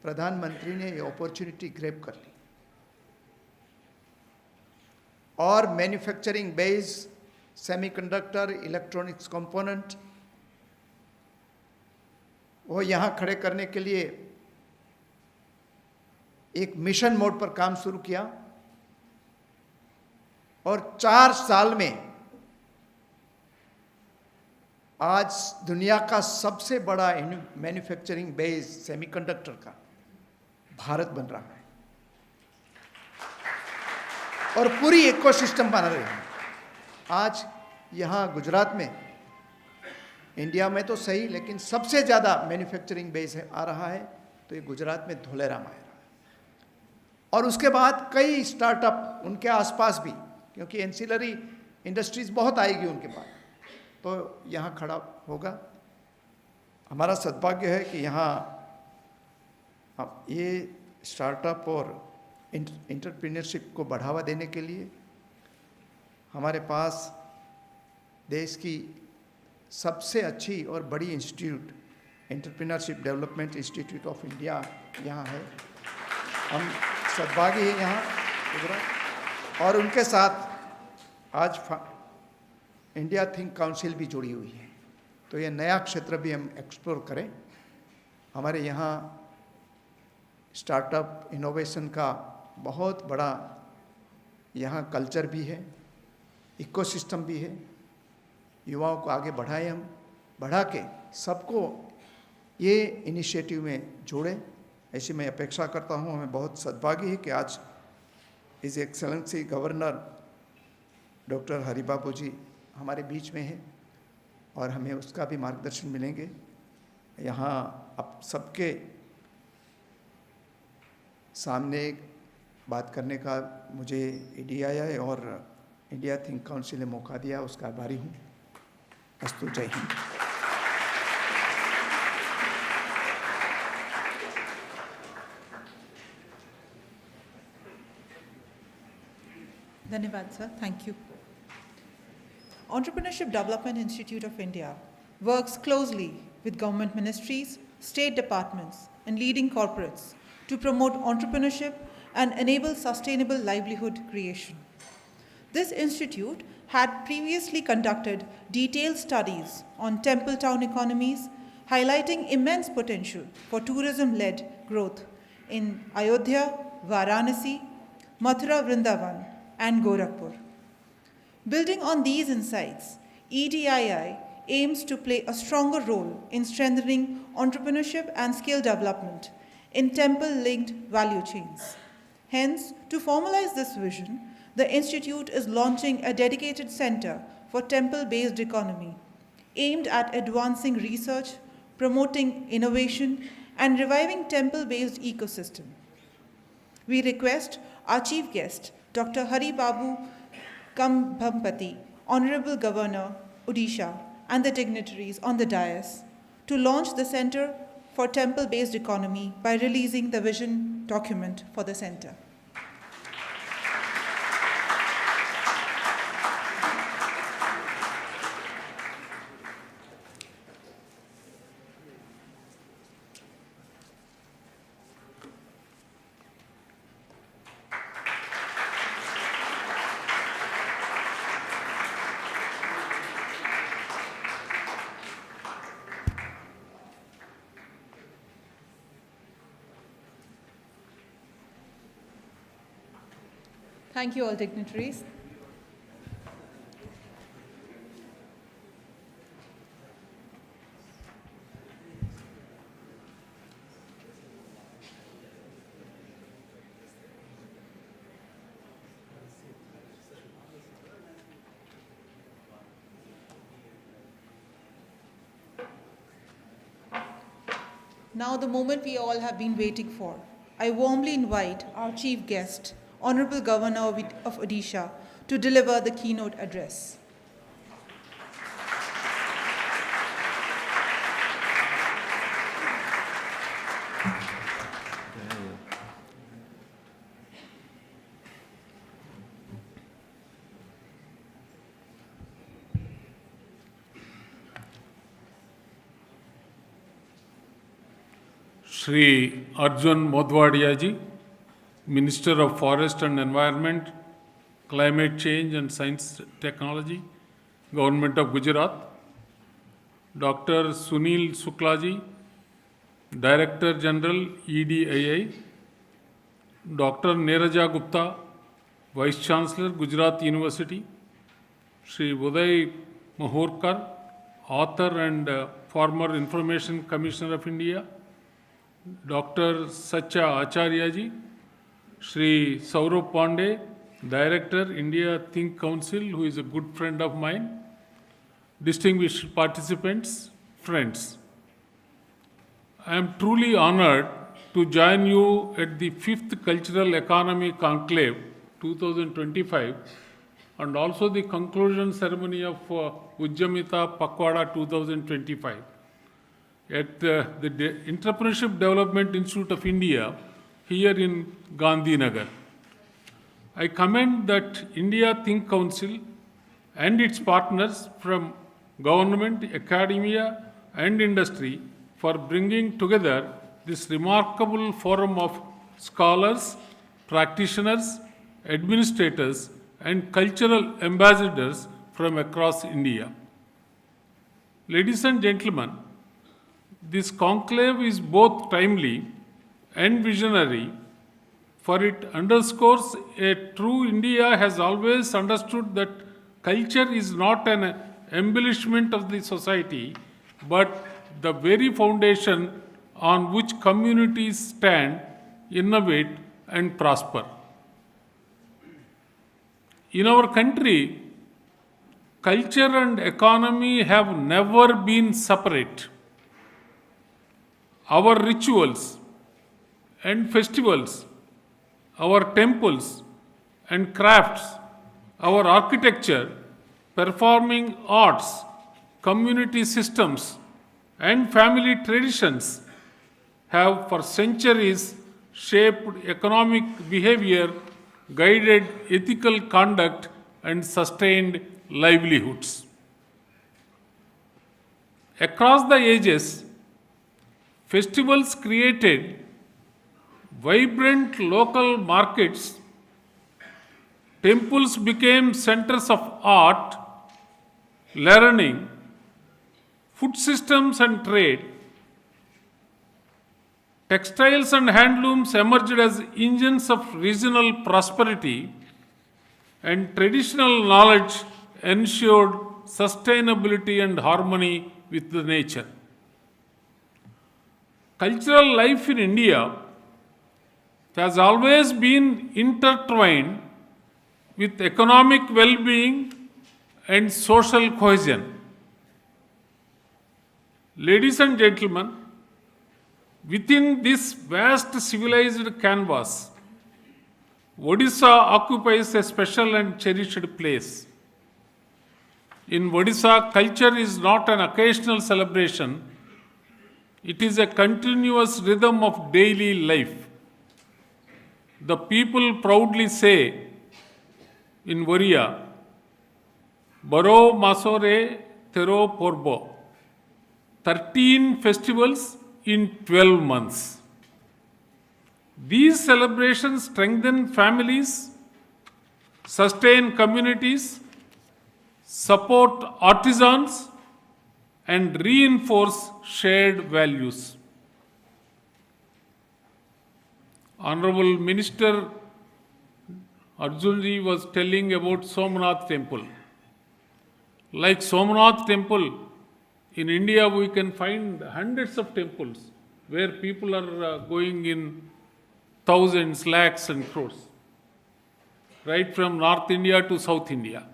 प्रधानमंत्री ने ये अपॉर्चुनिटी ग्रैब कर ली और manufacturing base semiconductor electronics component वो यहाँ खड़े करने के लिए एक मिशन मोड पर काम शुरू किया और 4 साल में आज दुनिया का सबसे बड़ा मैन्युफैक्चरिंग बेस सेमीकंडक्टर का भारत बन रहा है और पूरी इकोसिस्टम बना रहे हैं। आज यहाँ गुजरात में, इंडिया में तो सही, लेकिन सबसे ज़्यादा मैन्युफैक्चरिंग बेस आ रहा है तो ये गुजरात में धोलेरा में आ रहा है। और उसके बाद कई स्टार्टअप उनके आसपास भी, क्योंकि एंसिलरी इंडस्ट्रीज बहुत आएगी उनके पास, तो यहाँ खड़ा होगा। हमारा सद्भाग्य है कि यहाँ ये स्टार्टअप और एंटरप्रेन्योरशिप को बढ़ावा देने के लिए हमारे पास देश की सबसे अच्छी और बड़ी institute entrepreneurship development institute of India यहाँ है। हम सद्भागी हैं यहाँ गुजरात, और उनके साथ आज इंडिया थिंक काउंसिल भी जुड़ी हुई है। तो ये नया क्षेत्र भी हम एक्सप्लोर करें। हमारे यहाँ स्टार्टअप इनोवेशन का बहुत बड़ा यहाँ कल्चर भी है, इकोसिस्टम भी है। युवाओं को आगे बढ़ाएं, हम बढ़ा के सबको ये इनिशिएटिव में जोड़ें, ऐसी मैं अपेक्षा करता हूँ। हमें बहुत सद्भाग्य है कि आज his excellency governor doctor Haribabu ji हमारे बीच में है और हमें उसका भी मार्गदर्शन मिलेंगे। यहाँ आप सबके सामने बात करने का मुझे EDII और इंडिया थिंक काउंसिल ने मौका दिया, उसका आभारी हूँ। अस्तु, जय Hind. Dhanyavad, sir. Thank you. Entrepreneurship Development Institute of India works closely with government ministries, state departments, and leading corporates to promote entrepreneurship and enable sustainable livelihood creation. This institute had previously conducted detailed studies on temple town economies, highlighting immense potential for tourism-led growth in Ayodhya, Varanasi, Mathura Vrindavan, and Gorakhpur. Building on these insights, EDII aims to play a stronger role in strengthening entrepreneurship and skill development in temple-linked value chains. Hence, to formalize this vision, the Institute is launching a dedicated center for temple-based economy aimed at advancing research, promoting innovation, and reviving temple-based ecosystem. We request our chief guest, Dr. Hari Babu Kambhampati, Honorable Governor, Odisha, and the dignitaries on the dais to launch the Center for Temple-Based Economy by releasing the vision document for the center. Thank you, all dignitaries. Now, the moment we all have been waiting for. I warmly invite our chief guest, Honorable Governor of Odisha, to deliver the keynote address. Shri Arjun Modwadia ji, Minister of Forest and Environment, Climate Change and Science Technology, Government of Gujarat. Dr. Sunil Shukla ji, Director General EDII. Dr. Neeraja Gupta, Vice Chancellor, Gujarat University. Shri Uday Mahorkar, author and former Information Commissioner of India. Dr. Satya Acharya ji, Shri Saurabh Pandey, Director, India Think Council, who is a good friend of mine. Distinguished participants, friends. I am truly honored to join you at the 5th Cultural Economy Conclave 2025 and also the conclusion ceremony of Ujjamita Pakwada 2025 at the Entrepreneurship Development Institute of India here in Gandhinagar. I commend that India Think Council and its partners from government, academia and industry for bringing together this remarkable forum of scholars, practitioners, administrators and cultural ambassadors from across India. Ladies and gentlemen, this conclave is both timely and visionary, for it underscores a true India has always understood that culture is not an embellishment of the society, but the very foundation on which communities stand, innovate, and prosper. In our country, culture and economy have never been separate. Our rituals and festivals, our temples and crafts, our architecture, performing arts, community systems, and family traditions have for centuries shaped economic behavior, guided ethical conduct, and sustained livelihoods. Across the ages, festivals created vibrant local markets, temples became centers of art, learning, food systems and trade, textiles and handlooms emerged as engines of regional prosperity, and traditional knowledge ensured sustainability and harmony with the nature. Cultural life in India has always been intertwined with economic well-being and social cohesion. Ladies and gentlemen, within this vast civilized canvas, Odisha occupies a special and cherished place. In Odisha, culture is not an occasional celebration, it is a continuous rhythm of daily life. The people proudly say in Oriya, Baro Masore Tero Porbo, 13 festivals in 12 months. These celebrations strengthen families, sustain communities, support artisans, and reinforce shared values. Honorable Minister Arjunji was telling about Somnath Temple. Like Somnath Temple, in India we can find hundreds of temples where people are going in thousands, lakhs and crores, right from North India to South India.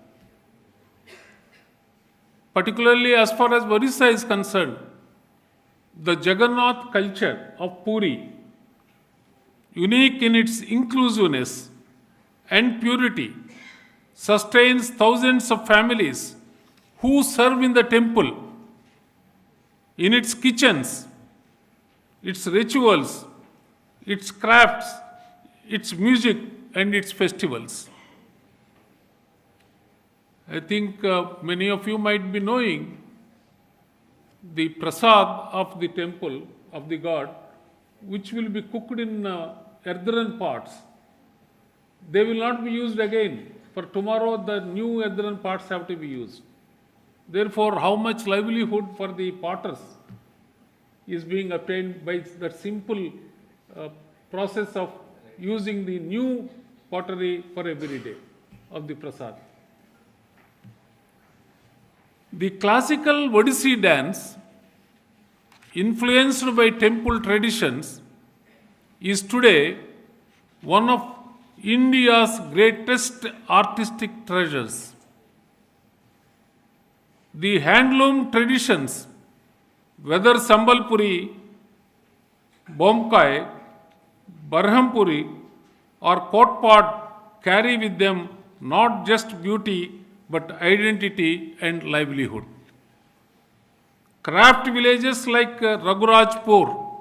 Particularly as far as Odisha is concerned, the Jagannath culture of Puri, unique in its inclusiveness and purity, sustains thousands of families who serve in the temple, in its kitchens, its rituals, its crafts, its music, and its festivals. I think many of you might be knowing the prasad of the temple of the god, which will be cooked in earthen pots. They will not be used again. For tomorrow, the new earthen pots have to be used. Therefore, how much livelihood for the potters is being obtained by that simple process of using the new pottery for every day of the prasad. The classical Odissi dance, influenced by temple traditions, is today one of India's greatest artistic treasures. The handloom traditions, whether Sambalpuri, Bomkai, Barhampuri, or Kotpad, carry with them not just beauty but identity and livelihood. Craft villages like Raghurajpur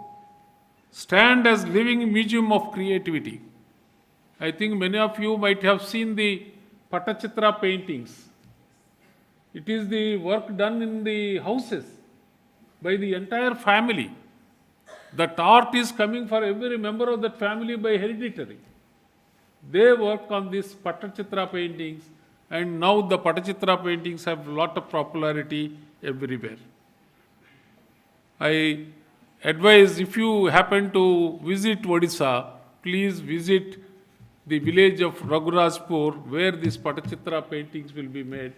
stand as living museum of creativity. I think many of you might have seen the Patachitra paintings. It is the work done in the houses by the entire family. That art is coming for every member of that family by hereditary. They work on these Patachitra paintings, and now the Patachitra paintings have a lot of popularity everywhere. I advise, if you happen to visit Odisha, please visit the village of Raghurajpur where these Patachitra paintings will be made.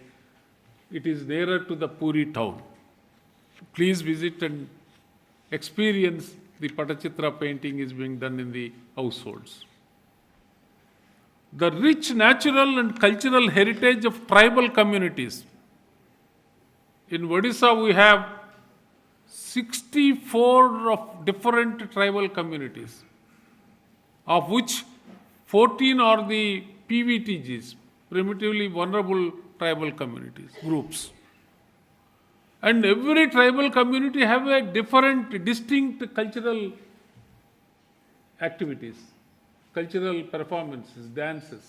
It is nearer to the Puri town. Please visit and experience the Patachitra painting is being done in the households. The rich natural and cultural heritage of tribal communities. In Odisha, we have 64 of different tribal communities, of which 14 are the PVTGs, primitively vulnerable tribal communities, groups. And every tribal community have a different, distinct cultural activities, cultural performances, dances.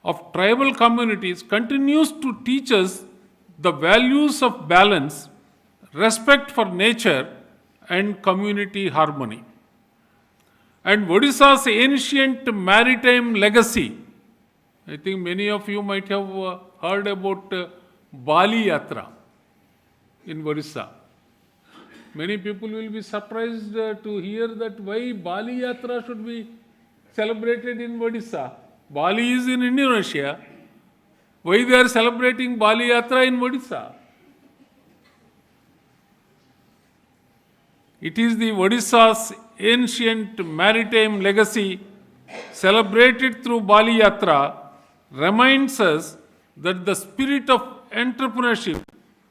Of tribal communities continues to teach us the values of balance, respect for nature, and community harmony. And Odisha's ancient maritime legacy, I think many of you might have heard about Bali Yatra in Odisha. Many people will be surprised to hear that why Bali Yatra should be celebrated in Odisha. Bali is in Indonesia. Why they are celebrating Bali Yatra in Odisha? It is the Odisha's ancient maritime legacy celebrated through Bali Yatra reminds us that the spirit of entrepreneurship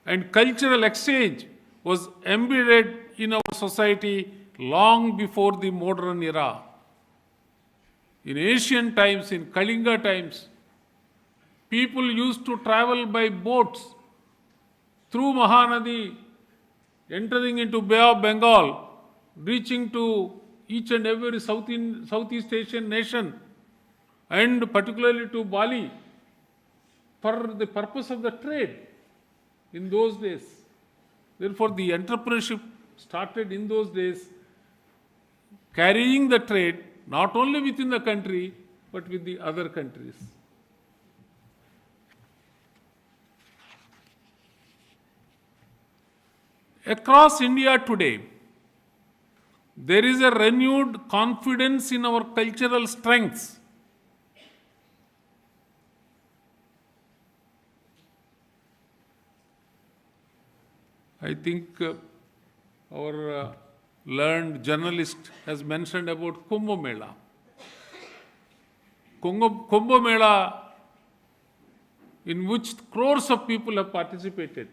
and cultural exchange was embedded in our society long before the modern era. In ancient times, in Kalinga times, people used to travel by boats through Mahanadi, entering into Bay of Bengal, reaching to each and every Southeast Asian nation, and particularly to Bali, for the purpose of the trade in those days. Therefore, the entrepreneurship started in those days, carrying the trade not only within the country, but with the other countries. Across India today, there is a renewed confidence in our cultural strengths. I think our learned journalist has mentioned about Kumbh Mela. Kumbh Mela, in which crores of people have participated.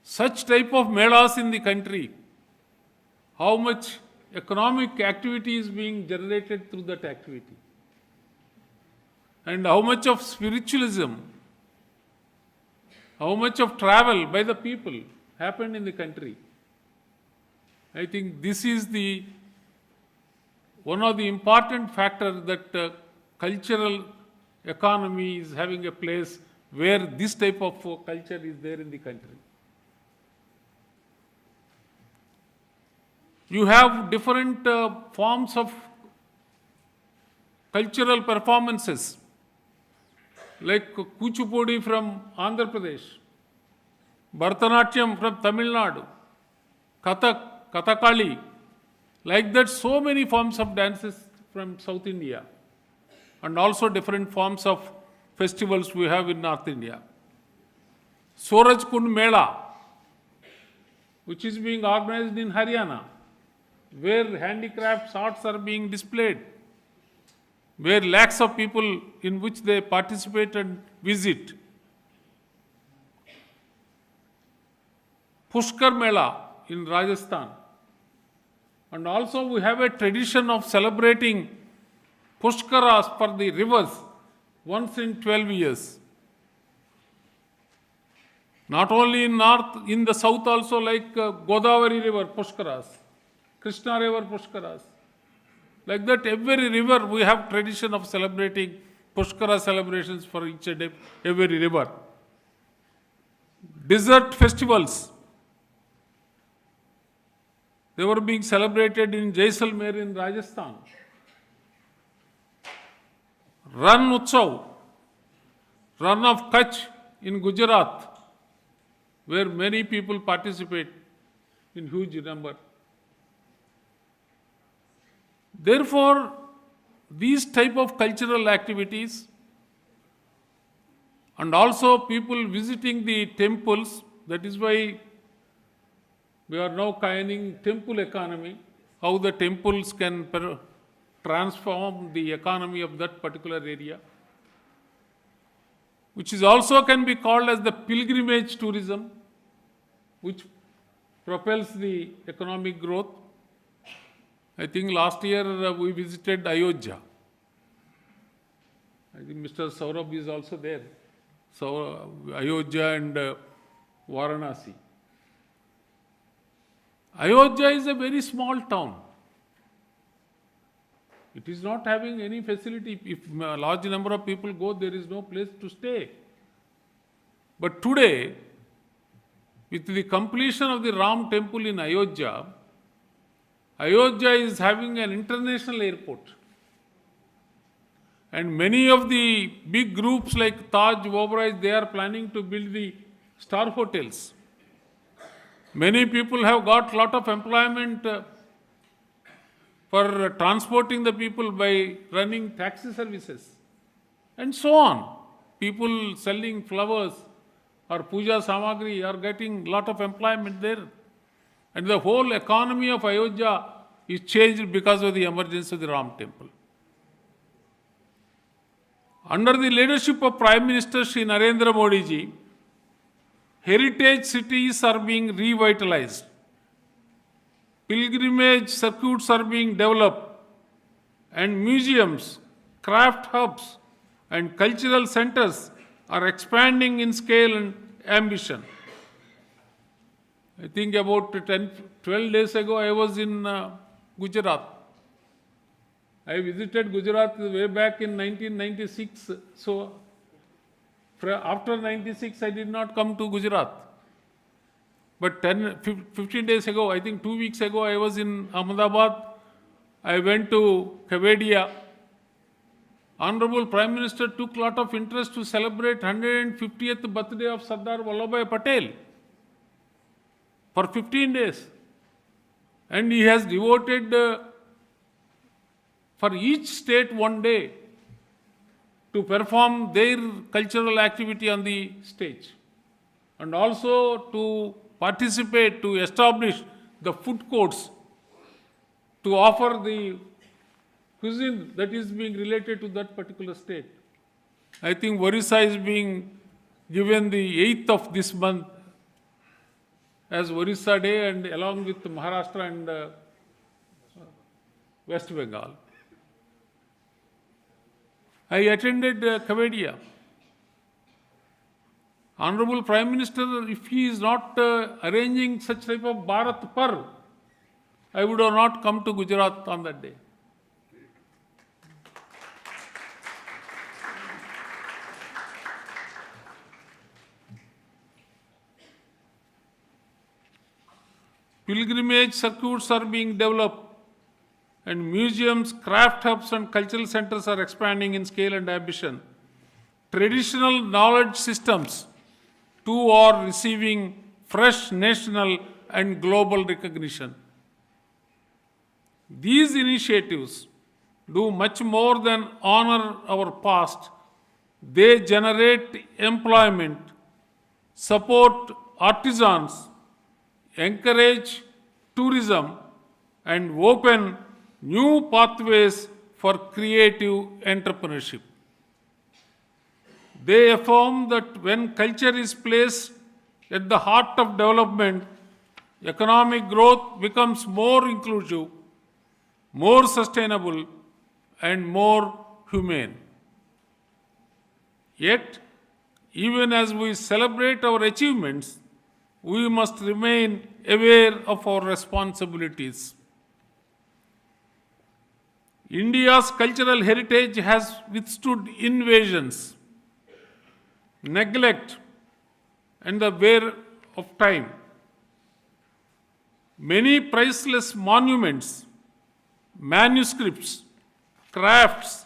Such type of melas in the country, how much economic activity is being generated through that activity, and how much of spiritualism, how much of travel by the people happened in the country. I think this is one of the important factors that cultural economy is having a place where this type of culture is there in the country. You have different forms of cultural performances, like Kuchipudi from Andhra Pradesh, Bharatanatyam from Tamil Nadu, Kathak, Kathakali, like that so many forms of dances from South India, and also different forms of festivals we have in North India. Suraj Kund Mela, which is being organized in Haryana, where handicrafts arts are being displayed, where lakhs of people in which they participate and visit. Pushkar Mela in Rajasthan. And also we have a tradition of celebrating Pushkaras for the rivers once in 12 years. Not only in north, in the south also, like Godavari River Pushkaras, Krishna River Pushkaras. Like that, every river we have tradition of celebrating Pushkara celebrations for each and every river. Desert festivals. They were being celebrated in Jaisalmer in Rajasthan. Ran Utsav, Run of Kutch in Gujarat, where many people participate in huge number. Therefore, these type of cultural activities and also people visiting the temples, that is why we are now coining temple economy, how the temples can transform the economy of that particular area, which is also can be called as the pilgrimage tourism, which propels the economic growth. I think last year we visited Ayodhya. I think Mr. Saurabh is also there. so Ayodhya and Varanasi. Ayodhya is a very small town. It is not having any facility. If a large number of people go, there is no place to stay. But today, with the completion of the Ram temple in Ayodhya, Ayodhya is having an international airport. And many of the big groups like Taj, Oberoi, they are planning to build the star hotels. Many people have got lot of employment for transporting the people by running taxi services and so on. People selling flowers or puja samagri are getting lot of employment there. And the whole economy of Ayodhya is changed because of the emergence of the Ram temple. Under the leadership of Prime Minister Shri Narendra Modi ji, heritage cities are being revitalized. Pilgrimage circuits are being developed, and museums, craft hubs, and cultural centers are expanding in scale and ambition. I think about 12 days ago, I was in Gujarat. I visited Gujarat way back in 1996. So, after 96, I did not come to Gujarat. But 15 days ago, I think 2 weeks ago, I was in Ahmedabad. I went to Kevadia. Honorable Prime Minister took a lot of interest to celebrate 150th birthday of Sardar Vallabhbhai Patel for 15 days. And he has devoted for each state one day to perform their cultural activity on the stage, and also to participate, to establish the food courts, to offer the cuisine that is being related to that particular state. I think Orissa is being given the 8th of this month as Orissa Day, and along with Maharashtra and West Bengal. I attended Kevadia. Honorable Prime Minister, if he is not arranging such type of Bharat Parv, I would have not come to Gujarat on that day. Pilgrimage circuits are being developed, and museums, craft hubs, and cultural centers are expanding in scale and ambition. Traditional knowledge systems too are receiving fresh national and global recognition. These initiatives do much more than honor our past. They generate employment, support artisans, encourage tourism, and open new pathways for creative entrepreneurship. They affirm that when culture is placed at the heart of development, economic growth becomes more inclusive, more sustainable, and more humane. Yet, even as we celebrate our achievements, we must remain aware of our responsibilities. India's cultural heritage has withstood invasions, neglect, and the wear of time. Many priceless monuments, manuscripts, crafts,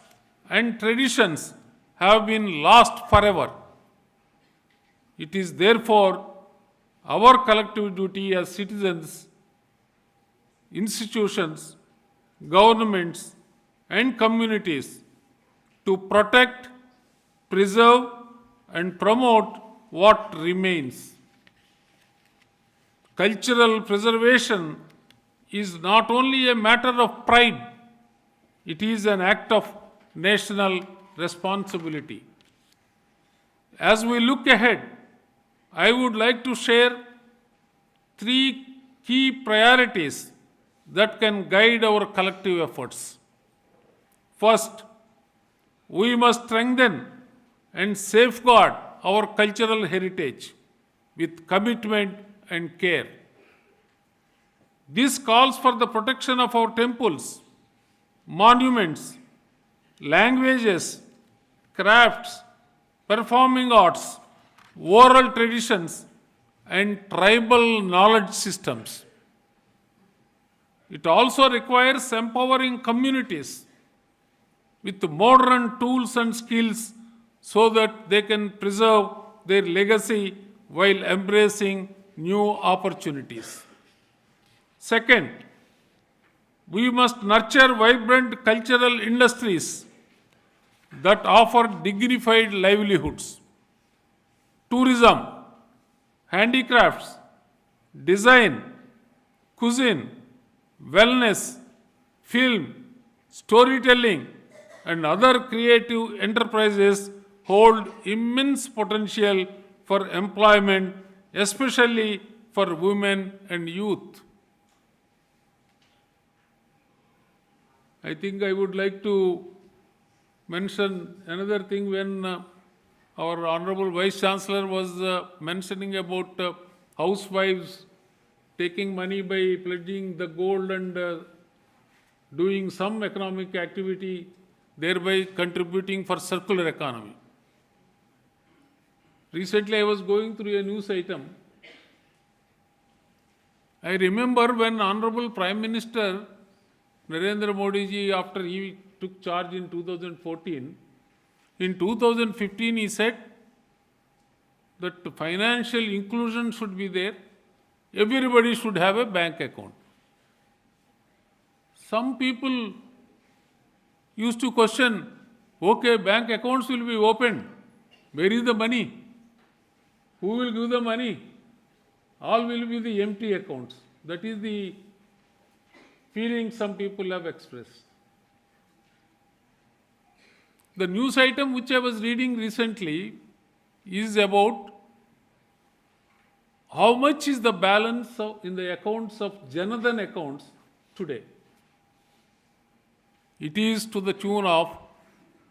and traditions have been lost forever. It is therefore our collective duty as citizens, institutions, governments, and communities to protect, preserve, and promote what remains. Cultural preservation is not only a matter of pride, it is an act of national responsibility. As we look ahead, I would like to share 3 key priorities that can guide our collective efforts. First, we must strengthen and safeguard our cultural heritage with commitment and care. This calls for the protection of our temples, monuments, languages, crafts, performing arts, oral traditions, and tribal knowledge systems. It also requires empowering communities with modern tools and skills so that they can preserve their legacy while embracing new opportunities. Second, we must nurture vibrant cultural industries that offer dignified livelihoods. Tourism, handicrafts, design, cuisine, wellness, film, storytelling, and other creative enterprises hold immense potential for employment, especially for women and youth. I think I would like to mention another thing when our Honorable Vice Chancellor was mentioning about housewives taking money by pledging the gold and doing some economic activity, thereby contributing for circular economy. Recently I was going through a news item. I remember when Honorable Prime Minister Narendra Modi ji, after he took charge in 2014, in 2015 he said that financial inclusion should be there. Everybody should have a bank account. Some people used to question, okay, bank accounts will be opened. Where is the money? Who will give the money? All will be the empty accounts. That is the feeling some people have expressed. The news item which I was reading recently is about how much is the balance in the accounts of Janadhan accounts today. It is to the tune of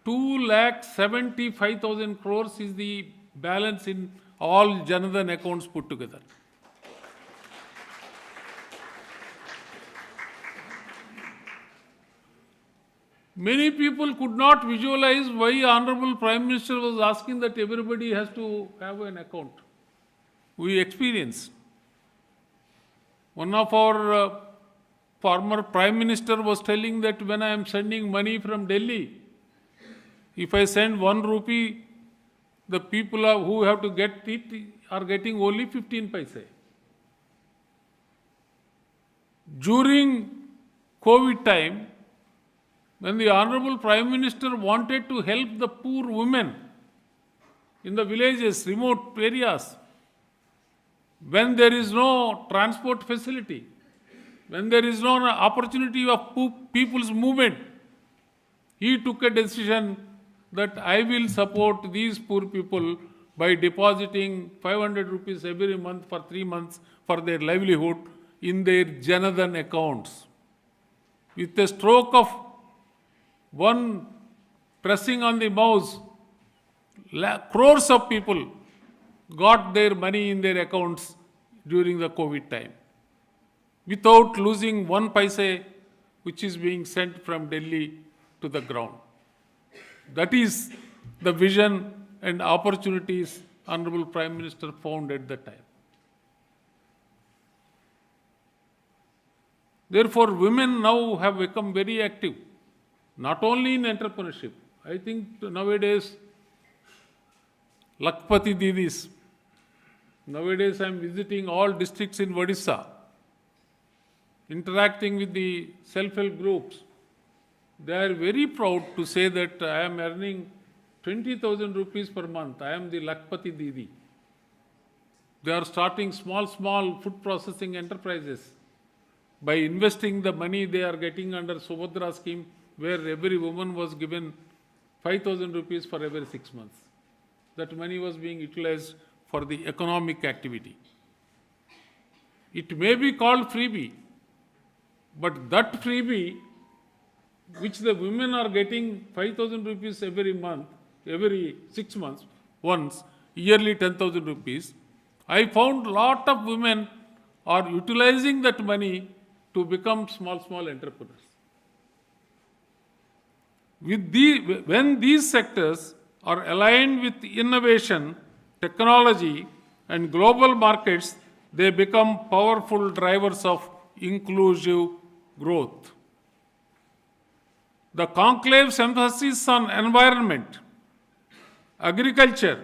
2,75,000 crores is the balance in all Janadhan accounts put together. Many people could not visualize why Honorable Prime Minister was asking that everybody has to have an account. We experienced. One of our former Prime Minister was telling that when I am sending money from Delhi, if I send 1 rupee, the people who have to get it are getting only 15 paise. During COVID time, when the Honorable Prime Minister wanted to help the poor women in the villages, remote areas, when there is no transport facility, when there is no opportunity of people's movement, he took a decision that I will support these poor people by depositing 500 rupees every month for 3 months for their livelihood in their Janadhan accounts. With a stroke of one pressing on the mouse, crores of people got their money in their accounts during the COVID time without losing 1 paise which is being sent from Delhi to the ground. That is the vision and opportunities Honorable Prime Minister found at the time. Therefore, women now have become very active, not only in entrepreneurship. I think nowadays, Lakpati Didis, nowadays I am visiting all districts in Odisha, interacting with the self-help groups. They are very proud to say that I am earning 20,000 rupees per month. I am the Lakpati Didi. They are starting small food processing enterprises. By investing the money they are getting under Subhadra scheme, where every woman was given 5,000 rupees for every 6 months. That money was being utilized for the economic activity. It may be called freebie, but that freebie, which the women are getting 5,000 rupees every month, every 6 months, once, yearly 10,000 rupees, I found lot of women are utilizing that money to become small entrepreneurs. When these sectors are aligned with innovation, technology, and global markets, they become powerful drivers of inclusive growth. The conclave's emphasis on environment, agriculture,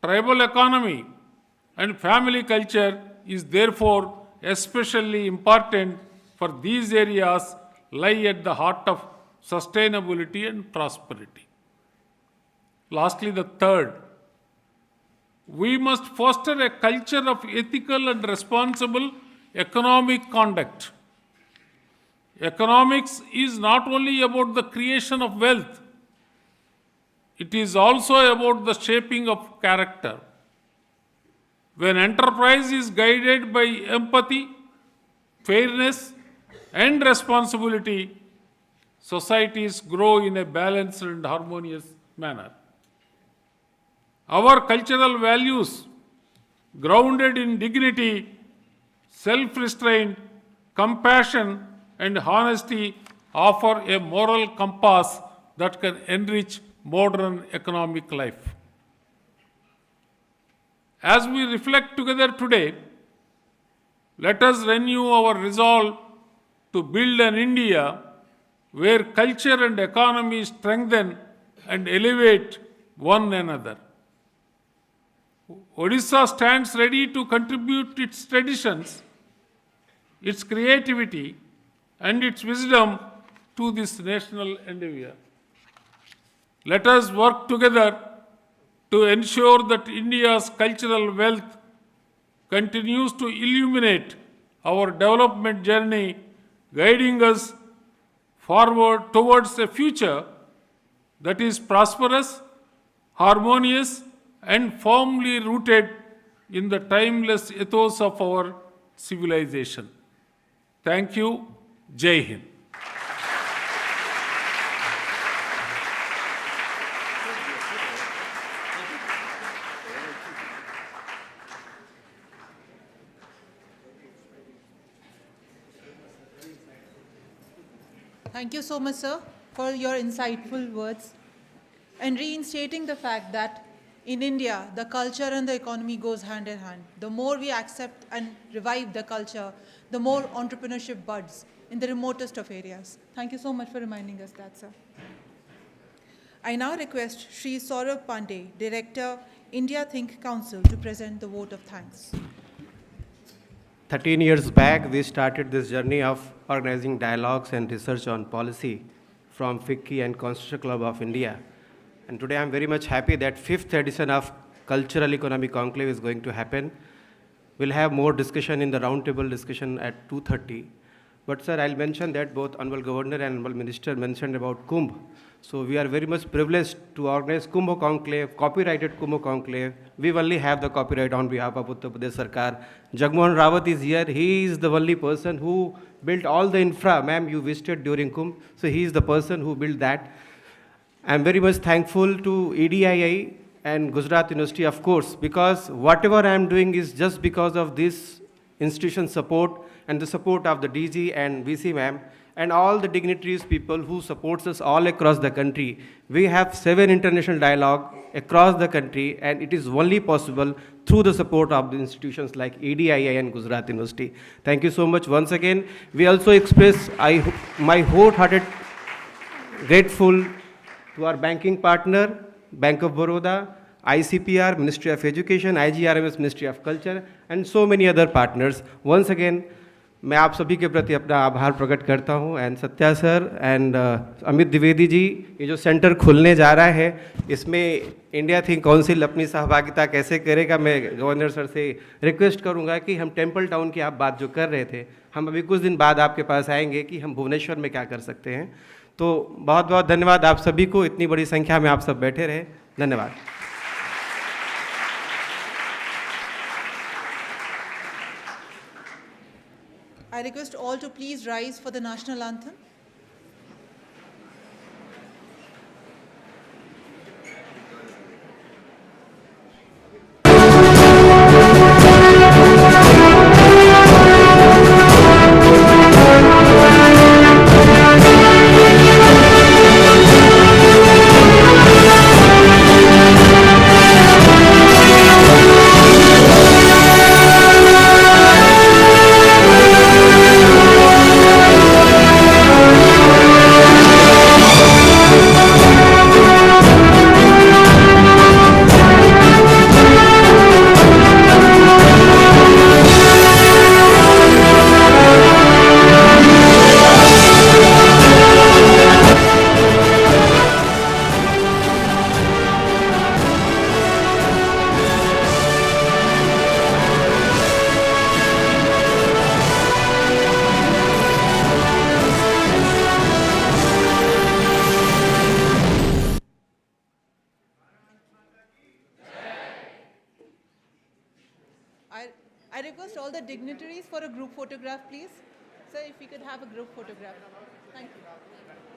tribal economy, and family culture is therefore especially important, for these areas lie at the heart of sustainability and prosperity. Lastly, the third, we must foster a culture of ethical and responsible economic conduct. Economics is not only about the creation of wealth, it is also about the shaping of character. When enterprise is guided by empathy, fairness, and responsibility, societies grow in a balanced and harmonious manner. Our cultural values, grounded in dignity, self-restraint, compassion, and honesty, offer a moral compass that can enrich modern economic life. As we reflect together today, let us renew our resolve to build an India where culture and economy strengthen and elevate one another. Odisha stands ready to contribute its traditions, its creativity, and its wisdom to this national endeavor. Let us work together to ensure that India's cultural wealth continues to illuminate our development journey, guiding us forward towards a future that is prosperous, harmonious, and firmly rooted in the timeless ethos of our civilization. Thank you. Jai Hind. Thank you so much, sir, for your insightful words and reinstating the fact that in India, the culture and the economy goes hand in hand. The more we accept and revive the culture, the more entrepreneurship buds in the remotest of areas. Thank you so much for reminding us that, sir. I now request Shri Saurabh Pandey, Director, India Think Council, to present the vote of thanks. 13 years back, we started this journey of organizing dialogues and research on policy from FICCI and Constitutional Club of India. And today I'm very much happy that 5th edition of Cultural Economic Conclave is going to happen. We'll have more discussion in the roundtable discussion at 2:30. But sir, I'll mention that both Honorable Governor and Honorable Minister mentioned about Kumbh. So we are very much privileged to organize Kumbh Conclave, copyrighted Kumbh Conclave. We only have the copyright on behalf of Uttar Pradesh Sarkar. Jagmohan Rawat is here. He is the only person who built all the infra. Ma'am, you visited during Kumbh. So he is the person who built that. I'm very much thankful to EDII and Gujarat University, of course, because whatever I'm doing is just because of this institution support and the support of the DG and VC ma'am and all the dignitaries, people who supports us all across the country. We have 7 international dialogue across the country, and it is only possible through the support of the institutions like EDII and Gujarat University. Thank you so much once again. We also express my wholehearted grateful to our banking partner, Bank of Baroda, ICPR, Ministry of Education, IGRMS, Ministry of Culture, and so many other partners. Once again, मैं आप सभी के प्रति अपना आभार प्रकट करता हूँ and Satya sir and Amit Dwivedi ji, ये जो सेंटर खुलने जा रहा है इसमें इंडिया थिंक काउंसिल अपनी सहभागिता कैसे करेगा, मैं गवर्नर सर से रिक्वेस्ट करूँगा कि हम टेम्पल टाउन की आप बात जो कर रहे थे, हम अभी कुछ दिन बाद आपके पास आएंगे कि हम भुवनेश्वर में क्या कर सकते हैं. तो बहुत बहुत धन्यवाद आप सभी को, इतनी बड़ी संख्या में आप सब बैठे रहे. धन्यवाद. I request all to please rise for the national anthem. request all the dignitaries for a group photograph, please. Sir, if we could have a group photograph. Thank you.